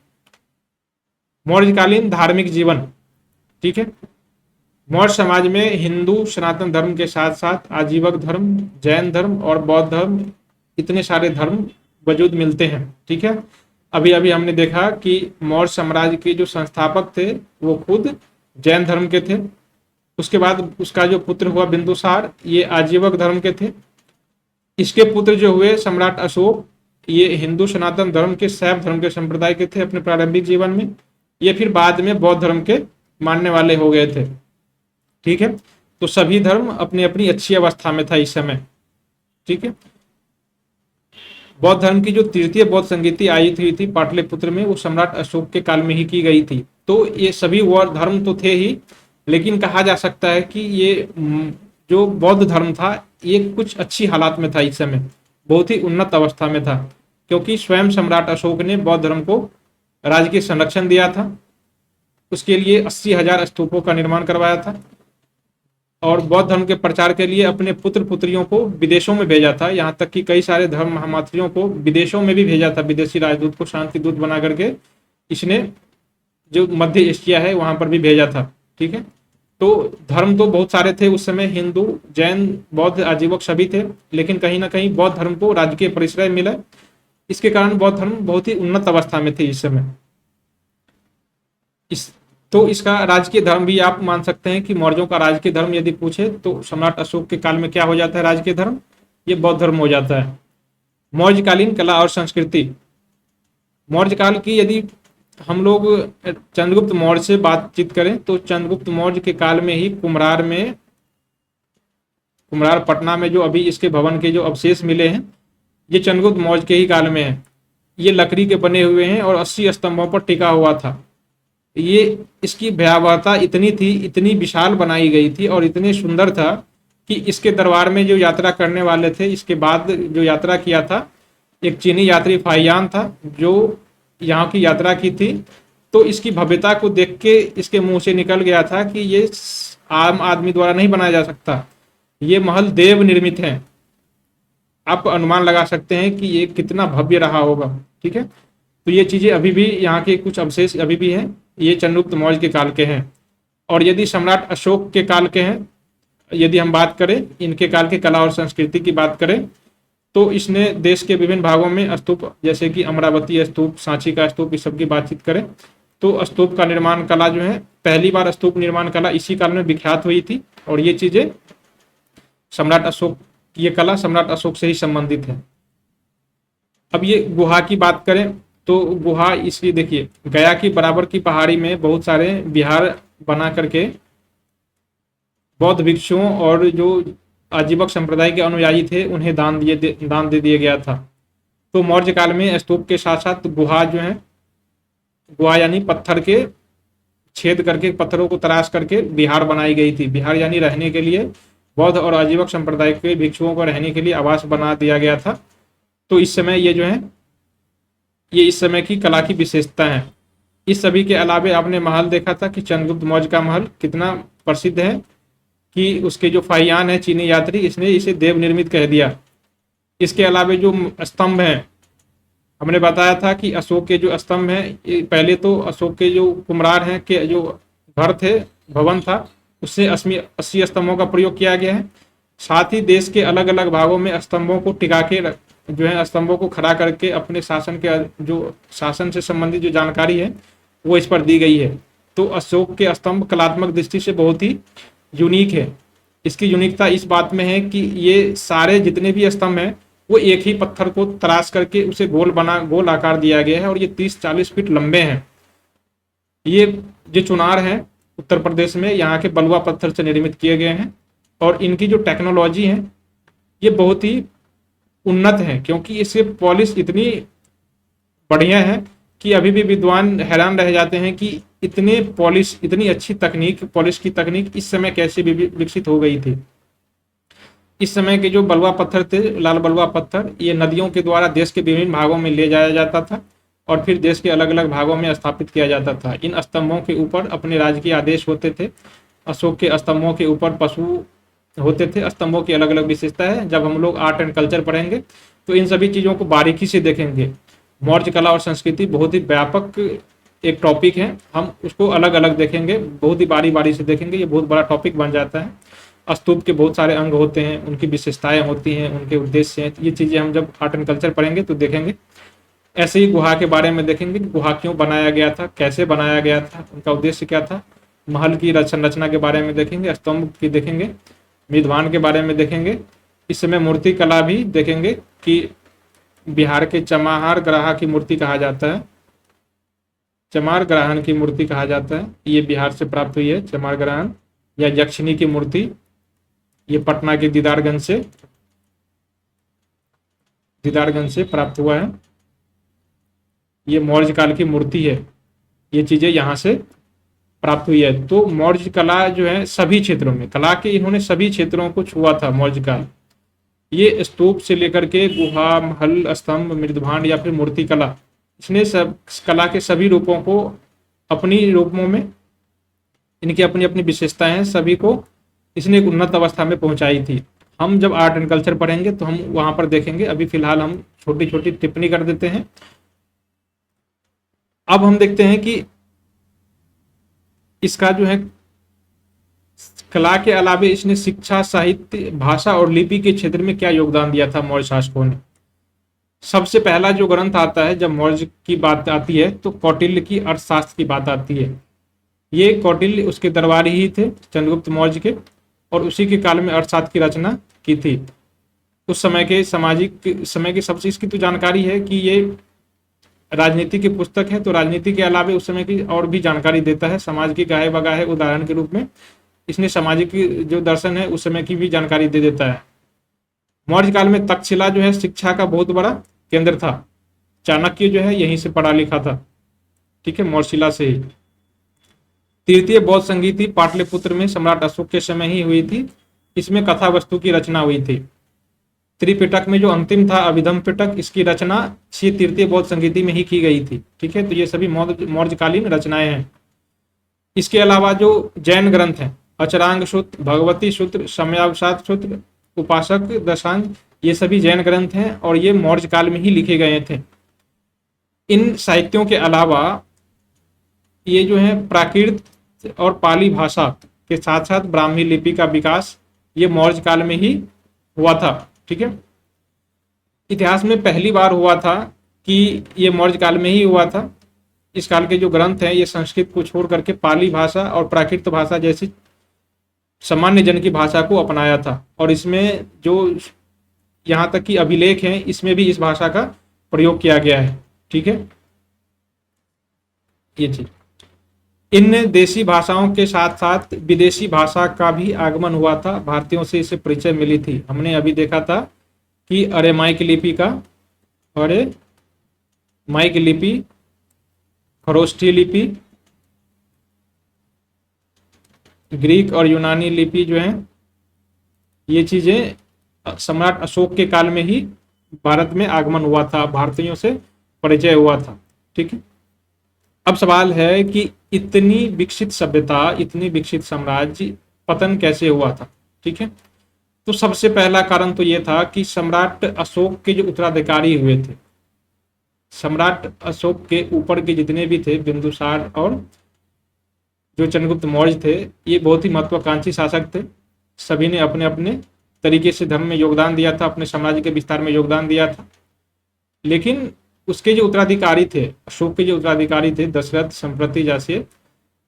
मौर्यकालीन धार्मिक जीवन। ठीक है, मौर्य समाज में हिंदू सनातन धर्म के साथ साथ आजीवक धर्म, जैन धर्म और बौद्ध धर्म, इतने सारे धर्म वजूद मिलते हैं। ठीक है, अभी अभी हमने देखा कि मौर्य साम्राज्य के जो संस्थापक थे वो खुद जैन धर्म के थे। उसके बाद उसका जो पुत्र हुआ बिंदुसार, ये आजीवक धर्म के थे। इसके पुत्र जो हुए सम्राट अशोक, ये हिंदू सनातन धर्म के, शैव धर्म के संप्रदाय के थे अपने प्रारंभिक जीवन में। ये फिर बाद में बौद्ध धर्म के मानने वाले हो गए थे। ठीक है, तो सभी धर्म अपनी अपनी अच्छी अवस्था में था इस समय। ठीक है, बौद्ध धर्म की जो तृतीय बौद्ध संगीति आई थी पाटलिपुत्र में, वो सम्राट अशोक के काल में ही की गई थी। तो ये सभी वो धर्म तो थे ही, लेकिन कहा जा सकता है कि ये जो बौद्ध धर्म था ये कुछ अच्छी हालात में था, इस समय बहुत ही उन्नत अवस्था में था, क्योंकि स्वयं सम्राट अशोक ने बौद्ध धर्म को राजकीय संरक्षण दिया था। उसके लिए 80,000 स्तूपों का निर्माण करवाया था और बौद्ध धर्म के प्रचार के लिए अपने पुत्र पुत्रियों को विदेशों में भेजा था। यहाँ तक कि कई सारे धर्म महामात्रियों को विदेशों में भी भेजा था, विदेशी राजदूत को शांति दूत बना करके इसने जो मध्य एशिया है वहां पर भी भेजा था। ठीक है, तो धर्म तो बहुत सारे थे उस समय, हिंदू, जैन, बौद्ध, आजीवक सभी थे, लेकिन कहीं ना कहीं बौद्ध धर्म को राजकीय परिश्रय मिला। इसके कारण बौद्ध धर्म बहुत ही उन्नत अवस्था में थी इस समय। तो इसका राजकीय धर्म भी आप मान सकते हैं कि मौर्यों का राजकीय धर्म यदि पूछे तो सम्राट अशोक के काल में क्या हो जाता है राजकीय धर्म? ये बौद्ध धर्म हो जाता है। मौर्यकालीन कला और संस्कृति। मौर्य काल की यदि हम लोग चंद्रगुप्त मौर्य से बातचीत करें तो चंद्रगुप्त मौर्य के काल में ही कुम्हरार पटना में जो अभी इसके भवन के जो अवशेष मिले हैं, ये चंद्रगुप्त मौर्य के ही काल में है। ये लकड़ी के बने हुए हैं और 80 स्तंभों पर टिका हुआ था। ये इसकी भयावहता इतनी थी, इतनी विशाल बनाई गई थी और इतनी सुंदर था कि इसके दरबार में जो यात्रा करने वाले थे, इसके बाद जो यात्रा किया था एक चीनी यात्री फाहियान था जो यहाँ की यात्रा की थी, तो इसकी भव्यता को देख के इसके मुंह से निकल गया था कि ये आम आदमी द्वारा नहीं बनाया जा सकता। ये महल देव निर्मित है। आप अनुमान लगा सकते हैं कि ये कितना भव्य रहा होगा। ठीक है, तो ये चीजें अभी भी यहाँ के कुछ अवशेष अभी भी हैं। ये चंद्रगुप्त मौर्य के काल के हैं। और यदि सम्राट अशोक के काल के हैं, यदि हम बात करें इनके काल के कला और संस्कृति की बात करें, तो इसने देश के विभिन्न भागों में स्तूप, जैसे कि अमरावती स्तूप, सांची का स्तूप, इस सब की बातचीत करें तो स्तूप का निर्माण कला जो है, पहली बार स्तूप निर्माण कला इसी काल में विख्यात हुई थी। और ये चीजें सम्राट अशोक, ये कला सम्राट अशोक से ही संबंधित है। अब ये गुहा की बात करें तो गुहा इसलिए देखिए, गया की बराबर की पहाड़ी में बहुत सारे विहार बना करके बौद्ध भिक्षुओं और जो आजीवक संप्रदाय के अनुयायी थे उन्हें दान दे दिया गया था। तो मौर्य काल में स्तूप के साथ साथ गुहा जो है, गुहा यानी पत्थर के छेद करके, पत्थरों को तराश करके विहार बनाई गई थी। विहार यानी रहने के लिए, बौद्ध और आजीवक संप्रदाय के भिक्षुओं को रहने के लिए आवास बना दिया गया था। तो इस समय ये जो है, ये इस समय की कला की विशेषता है। इस सभी के अलावे आपने महल देखा था कि चंद्रगुप्त मौर्य का महल कितना प्रसिद्ध है कि उसके जो फाहियान है चीनी यात्री, इसने इसे देव निर्मित कह दिया। इसके अलावे जो स्तंभ हैं, हमने बताया था कि अशोक के जो स्तंभ हैं, पहले तो अशोक के जो कुम्हार हैं के जो घर थे, भवन था, उससे 80 स्तंभों का प्रयोग किया गया है। साथ ही देश के अलग अलग भागों में स्तंभों को टिका के जो है, स्तंभों को खड़ा करके अपने शासन के जो शासन से संबंधित जो जानकारी है वो इस पर दी गई है। तो अशोक के स्तंभ कलात्मक दृष्टि से बहुत ही यूनिक है। इसकी यूनिकता इस बात में है कि ये सारे जितने भी स्तंभ हैं वो एक ही पत्थर को तराश करके उसे गोल आकार दिया गया है और ये 30-40 फीट लंबे हैं। ये जो चुनार है उत्तर प्रदेश में, यहाँ के बलुआ पत्थर से निर्मित किए गए हैं। और इनकी जो टेक्नोलॉजी है ये बहुत ही उन्नत है, क्योंकि इससे पॉलिश इतनी बढ़िया है कि अभी भी विद्वान हैरान रह जाते हैं कि इतने पॉलिश, इतनी अच्छी तकनीक, पॉलिश की तकनीक इस समय कैसे विकसित हो गई थी। इस समय के जो बलुआ पत्थर थे, लाल बलुआ पत्थर, ये नदियों के द्वारा देश के विभिन्न भागों में ले जाया जाता था और फिर देश के अलग अलग भागों में स्थापित किया जाता था। इन स्तंभों के ऊपर अपने राजकीय आदेश होते थे। अशोक के स्तंभों के ऊपर पशु होते थे। स्तंभों की अलग अलग विशेषता है। जब हम लोग आर्ट एंड कल्चर पढ़ेंगे तो इन सभी चीज़ों को बारीकी से देखेंगे। मौर्य कला और संस्कृति बहुत ही व्यापक एक टॉपिक है, हम उसको अलग अलग देखेंगे, बहुत ही बारी बारी से देखेंगे। ये बहुत बड़ा टॉपिक बन जाता है। स्तूप के बहुत सारे अंग होते हैं, उनकी विशेषताएं होती हैं, उनके उद्देश्य हैं। ये चीज़ें हम जब आर्ट एंड कल्चर पढ़ेंगे तो देखेंगे। ऐसे ही गुहा के बारे में देखेंगे, गुहा क्यों बनाया गया था, कैसे बनाया गया था, उनका उद्देश्य क्या था। महल की संरचना के बारे में देखेंगे, स्तंभ की देखेंगे, विद्वान के बारे में देखेंगे। इस समय मूर्ति कला भी देखेंगे कि बिहार के चमार ग्राह की मूर्ति कहा जाता है, चमार ग्रहण की मूर्ति कहा जाता है, ये बिहार से प्राप्त हुई है। चमार ग्रहण या यक्षिणी की मूर्ति, ये पटना के दीदारगंज से प्राप्त हुआ है। ये मौर्य काल की मूर्ति है। ये चीजें यहाँ से प्राप्त हुई है। तो मौर्य कला जो है सभी क्षेत्रों में, कला के इन्होंने सभी क्षेत्रों को छुआ था मौर्य काल। ये स्तूप से लेकर के गुहा, महल, स्तंभ, मृदभांड या फिर मूर्ति कला, इसने सब कला के सभी रूपों को अपनी रूपों में, इनकी अपनी अपनी विशेषताएं हैं, सभी को इसने एक उन्नत अवस्था में पहुंचाई थी। हम जब आर्ट एंड कल्चर पढ़ेंगे तो हम वहां पर देखेंगे। अभी फिलहाल हम छोटी छोटी टिप्पणी कर देते हैं। अब हम देखते हैं कि इसका जो है कला के अलावे इसने शिक्षा, साहित्य, भाषा और लिपि के क्षेत्र में क्या योगदान दिया था मौर्य शासकों ने। सबसे पहला जो ग्रंथ आता है जब मौर्य की बात आती है तो कौटिल्य की अर्थशास्त्र की बात आती है। ये कौटिल्य उसके दरबारी ही थे चंद्रगुप्त मौर्य के, और उसी के काल में अर्थशास्त्र की रचना की थी। उस समय के सामाजिक समय की सबसे इसकी तो जानकारी है कि ये राजनीति की पुस्तक है, तो राजनीति के अलावे उस समय की और भी जानकारी देता है। समाज की गाहे बगाहे उदाहरण के रूप में इसने सामाजिक जो दर्शन है उस समय की भी जानकारी दे देता है। मौर्य काल में तक्षशिला जो है शिक्षा का बहुत बड़ा केंद्र था। चाणक्य जो है यहीं से पढ़ा लिखा था, ठीक है, मौर्यशिला से ही। तृतीय बौद्ध संगीति पाटलिपुत्र में सम्राट अशोक के समय ही हुई थी। इसमें कथा वस्तु की रचना हुई थी। त्रिपिटक में जो अंतिम था अभिधम पिटक, इसकी रचना तृतीय बौद्ध संगीति में ही की गई थी, ठीक है। तो ये सभी मौर्यकालीन रचनाएं हैं। इसके अलावा जो जैन ग्रंथ हैं, अचरांग सूत्र, भगवती सूत्र, समयावसाद सूत्र, उपासक दशांग, ये सभी जैन ग्रंथ हैं और ये मौर्य काल में ही लिखे गए थे। इन साहित्यों के अलावा ये जो है प्राकृत और पाली भाषा के साथ साथ ब्राह्मी लिपि का विकास ये मौर्य काल में ही हुआ था। ठीक है, इतिहास में पहली बार हुआ था कि ये मौर्य काल में ही हुआ था। इस काल के जो ग्रंथ हैं ये संस्कृत को छोड़ करके पाली भाषा और प्राकृत भाषा जैसी सामान्य जन की भाषा को अपनाया था, और इसमें जो यहाँ तक कि अभिलेख हैं इसमें भी इस भाषा का प्रयोग किया गया है। ठीक है, ये चीज। इन देशी भाषाओं के साथ साथ विदेशी भाषा का भी आगमन हुआ था, भारतीयों से इसे परिचय मिली थी। हमने अभी देखा था कि अरेमाइक लिपि का, अरेमाइक लिपि, खरोष्ठी लिपि, ग्रीक और यूनानी लिपि जो है ये चीजें सम्राट अशोक के काल में ही भारत में आगमन हुआ था, भारतीयों से परिचय हुआ था। ठीक है, अब सवाल है कि इतनी विकसित सभ्यता, इतनी विकसित साम्राज्य पतन कैसे हुआ था। ठीक है, तो सबसे पहला कारण तो यह था कि सम्राट अशोक के जो उत्तराधिकारी हुए थे, सम्राट अशोक के ऊपर के जितने भी थे, बिंदुसार और जो चंद्रगुप्त मौर्य थे, ये बहुत ही महत्वाकांक्षी शासक थे। सभी ने अपने अपने तरीके से धर्म में योगदान दिया था, अपने साम्राज्य के विस्तार में योगदान दिया था। लेकिन उसके जो उत्तराधिकारी थे, अशोक के जो उत्तराधिकारी थे, दशरथ, संप्रति जैसे,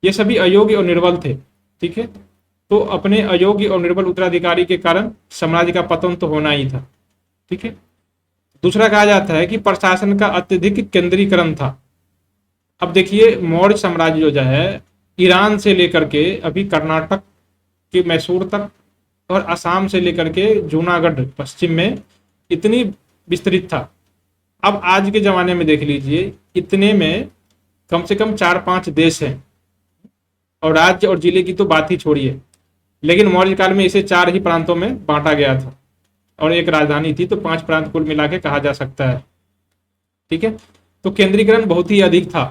ये सभी अयोग्य और निर्बल थे। ठीक है, तो अपने अयोग्य और निर्बल उत्तराधिकारी के कारण साम्राज्य का पतन तो होना ही था। ठीक है, दूसरा कहा जाता है कि प्रशासन का अत्यधिक केंद्रीकरण था। अब देखिए, मौर्य साम्राज्य जो है ईरान से लेकर के अभी कर्नाटक के मैसूर तक और असम से लेकर के जूनागढ़ पश्चिम में इतनी विस्तृत था। अब आज के जमाने में देख लीजिए, इतने में कम से कम 4-5 देश हैं, और राज्य और जिले की तो बात ही छोड़िए। लेकिन मौर्य काल में इसे 4 ही प्रांतों में बांटा गया था और एक राजधानी थी, तो 5 प्रांत कुल मिला के कहा जा सकता है। ठीक है, तो केंद्रीकरण बहुत ही अधिक था।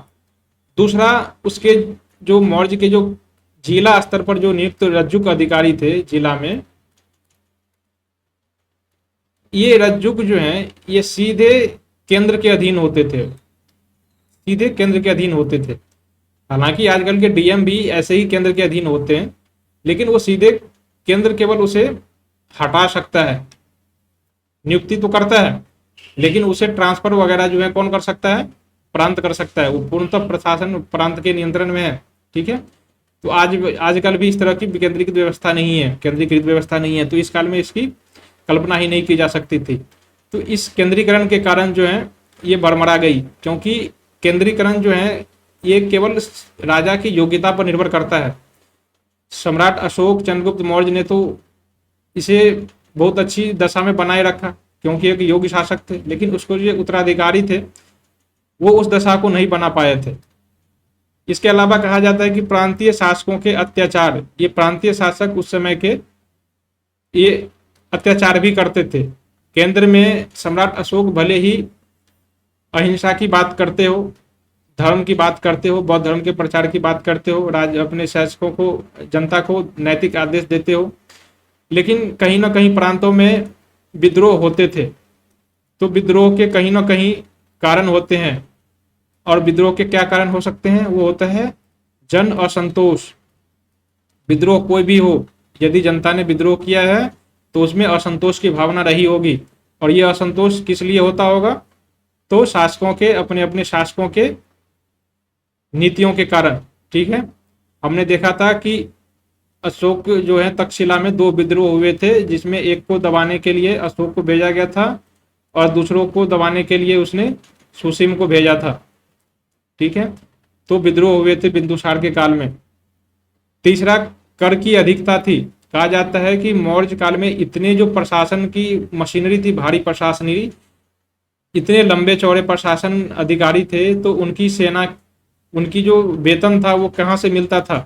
दूसरा, उसके जो मौर्य के जो जिला स्तर पर जो नियुक्त रज्जुक अधिकारी थे जिला में, ये रज्जुक जो हैं ये सीधे केंद्र के अधीन होते थे, सीधे केंद्र के अधीन होते थे। हालांकि आजकल के डीएम भी ऐसे ही केंद्र के अधीन होते हैं, लेकिन वो सीधे केंद्र केवल उसे हटा सकता है, नियुक्ति तो करता है, लेकिन उसे ट्रांसफर वगैरह जो है कौन कर सकता है, प्रांत कर सकता है। वो पूर्णतः प्रशासन प्रांत के नियंत्रण में है। ठीक है, तो आजकल भी इस तरह की विकेंद्रीकृत व्यवस्था नहीं है, केंद्रीकृत व्यवस्था नहीं है, तो इस काल में इसकी कल्पना ही नहीं की जा सकती थी। तो इस केंद्रीकरण के कारण जो है ये बरमरा गई, क्योंकि केंद्रीकरण जो है ये केवल राजा की योग्यता पर निर्भर करता है। सम्राट अशोक चंद्रगुप्त मौर्य ने तो इसे बहुत अच्छी दशा में बनाए रखा, क्योंकि एक योग्य शासक थे, लेकिन उसको जो उत्तराधिकारी थे वो उस दशा को नहीं बना पाए थे। इसके अलावा कहा जाता है कि प्रांतीय शासकों के अत्याचार, ये प्रांतीय शासक उस समय के ये अत्याचार भी करते थे। केंद्र में सम्राट अशोक भले ही अहिंसा की बात करते हो, धर्म की बात करते हो, बौद्ध धर्म के प्रचार की बात करते हो, अपने शासकों को, जनता को नैतिक आदेश देते हो, लेकिन कहीं ना कहीं प्रांतों में विद्रोह होते थे। तो विद्रोह के कहीं ना कहीं कारण होते हैं, और विद्रोह के क्या कारण हो सकते हैं, वो होता है जन असंतोष। विद्रोह कोई भी हो, यदि जनता ने विद्रोह किया है तो उसमें असंतोष की भावना रही होगी, और ये असंतोष किस लिए होता होगा, तो शासकों के, अपने अपने शासकों के नीतियों के कारण। ठीक है, हमने देखा था कि अशोक जो है तक्षशिला में 2 विद्रोह हुए थे, जिसमें एक को दबाने के लिए अशोक को भेजा गया था और दूसरों को दबाने के लिए उसने सुसीम को भेजा था। ठीक है, तो विद्रोह हुए थे बिंदुसार के काल में। तीसरा, कर की अधिकता थी। कहा जाता है कि मौर्य काल में इतने जो प्रशासन की मशीनरी थी, भारी प्रशासनरी, इतने लंबे चौड़े प्रशासन अधिकारी थे, तो उनकी सेना, उनकी जो वेतन था वो कहाँ से मिलता था,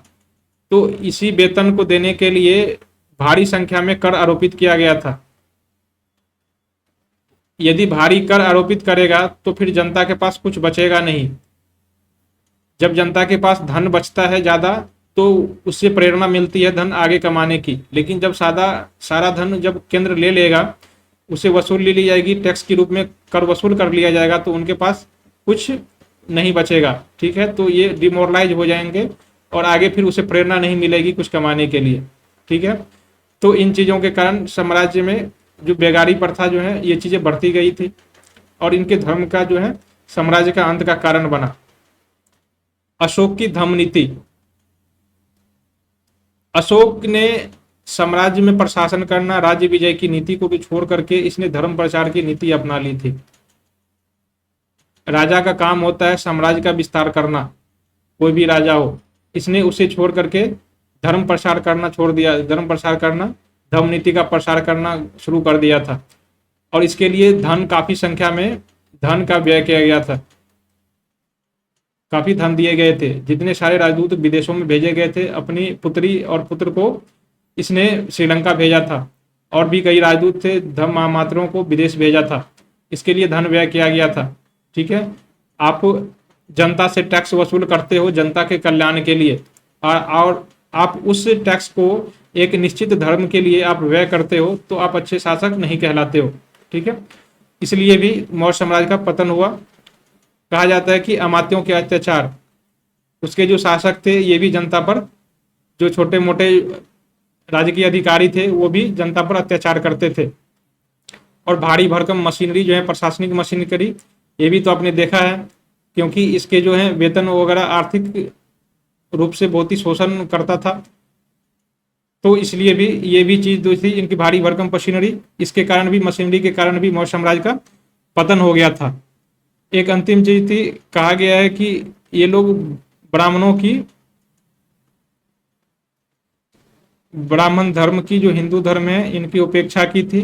तो इसी वेतन को देने के लिए भारी संख्या में कर आरोपित किया गया था। यदि भारी कर आरोपित करेगा तो फिर जनता के पास कुछ बचेगा नहीं। जब जनता के पास धन बचता है ज्यादा, तो उससे प्रेरणा मिलती है धन आगे कमाने की। लेकिन जब सारा धन जब केंद्र ले लेगा, उसे वसूल ली जाएगी, टैक्स के रूप में कर वसूल कर लिया जाएगा, तो उनके पास कुछ नहीं बचेगा। ठीक है, तो ये डिमोरलाइज हो जाएंगे और आगे फिर उसे प्रेरणा नहीं मिलेगी कुछ कमाने के लिए। ठीक है, तो इन चीज़ों के कारण साम्राज्य में जो बेगारी प्रथा जो है ये चीज़ें बढ़ती गई थी और इनके धर्म का जो है साम्राज्य का अंत का कारण बना। अशोक की धम्म नीति। अशोक ने साम्राज्य में प्रशासन करना, राज्य विजय की नीति को भी छोड़ करके इसने धर्म प्रचार की नीति अपना ली थी। राजा का काम होता है साम्राज्य का विस्तार करना, कोई भी राजा हो, इसने उसे छोड़ करके धर्म प्रसार करना छोड़ दिया, धर्म प्रसार करना, धर्म नीति का प्रसार करना शुरू कर दिया था। और इसके लिए धन, काफी संख्या में धन का व्यय किया गया था, काफी धन दिए गए थे। जितने सारे राजदूत विदेशों में भेजे गए थे, अपनी पुत्री और पुत्र को इसने श्रीलंका भेजा था, और भी कई राजदूत थे, धर्म महामात्रों को विदेश भेजा था। इसके लिए धन व्यय किया गया था। ठीक है, आप जनता से टैक्स वसूल करते हो जनता के कल्याण के लिए, और आप उस टैक्स को एक निश्चित धर्म के लिए आप व्यय करते हो, तो आप अच्छे शासक नहीं कहलाते हो। ठीक है, इसलिए भी मौर्य साम्राज्य का पतन हुआ। कहा जाता है कि अमात्यों के अत्याचार, उसके जो शासक थे ये भी जनता पर, जो छोटे मोटे राजकीय अधिकारी थे वो भी जनता पर अत्याचार करते थे। और भारी भरकम मशीनरी जो है, प्रशासनिक मशीनरी, ये भी तो आपने देखा है, क्योंकि इसके जो है वेतन वगैरह आर्थिक रूप से बहुत ही शोषण करता था। तो इसलिए भी ये भी चीज जो थी इनकी भारी भरकम मशीनरी, इसके कारण भी, मशीनरी के कारण भी मौर्य साम्राज्य का पतन हो गया था। एक अंतिम चीज थी, कहा गया है कि ये लोग ब्राह्मणों की, ब्राह्मण धर्म की, जो हिंदू धर्म है, इनकी उपेक्षा की थी।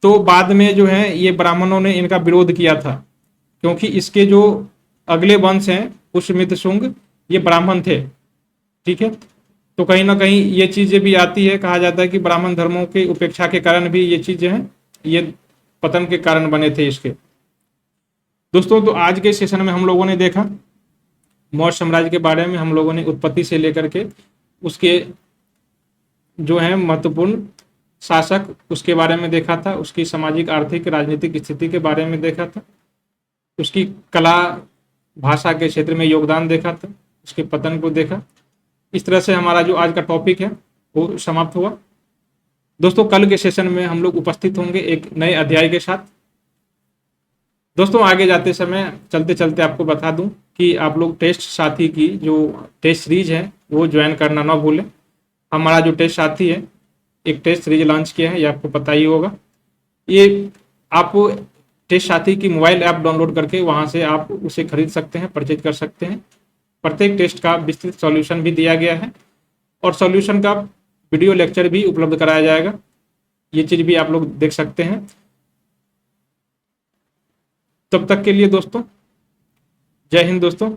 तो बाद में जो है ये ब्राह्मणों ने इनका विरोध किया था, क्योंकि इसके जो अगले वंश हैं पुष्यमित्र शुंग, ये ब्राह्मण थे। ठीक है, तो कहीं ना कहीं ये चीजें भी आती है, कहा जाता है कि ब्राह्मण धर्मों की उपेक्षा के कारण भी ये चीजें हैं, ये पतन के कारण बने थे इसके। दोस्तों, तो आज के सेशन में हम लोगों ने देखा मौर्य साम्राज्य के बारे में। हम लोगों ने उत्पत्ति से लेकर के उसके जो है महत्वपूर्ण शासक, उसके बारे में देखा था, उसकी सामाजिक, आर्थिक, राजनीतिक स्थिति के बारे में देखा था, उसकी कला भाषा के क्षेत्र में योगदान देखा था, उसके पतन को देखा। इस तरह से हमारा जो आज का टॉपिक है वो समाप्त हुआ। दोस्तों, कल के सेशन में हम लोग उपस्थित होंगे एक नए अध्याय के साथ। दोस्तों, आगे जाते समय चलते चलते आपको बता दूं कि आप लोग टेस्ट साथी की जो टेस्ट सीरीज है वो ज्वाइन करना ना भूलें। हमारा जो टेस्ट साथी है, एक टेस्ट सीरीज लॉन्च किया है, ये आपको पता ही होगा। ये आप टेस्ट साथी की मोबाइल ऐप डाउनलोड करके वहां से आप उसे खरीद सकते हैं, परचेज कर सकते हैं। प्रत्येक टेस्ट का विस्तृत सॉल्यूशन भी दिया गया है और सॉल्यूशन का वीडियो लेक्चर भी उपलब्ध कराया जाएगा। ये चीज भी आप लोग देख सकते हैं। तब तक के लिए दोस्तों, जय हिंद दोस्तों।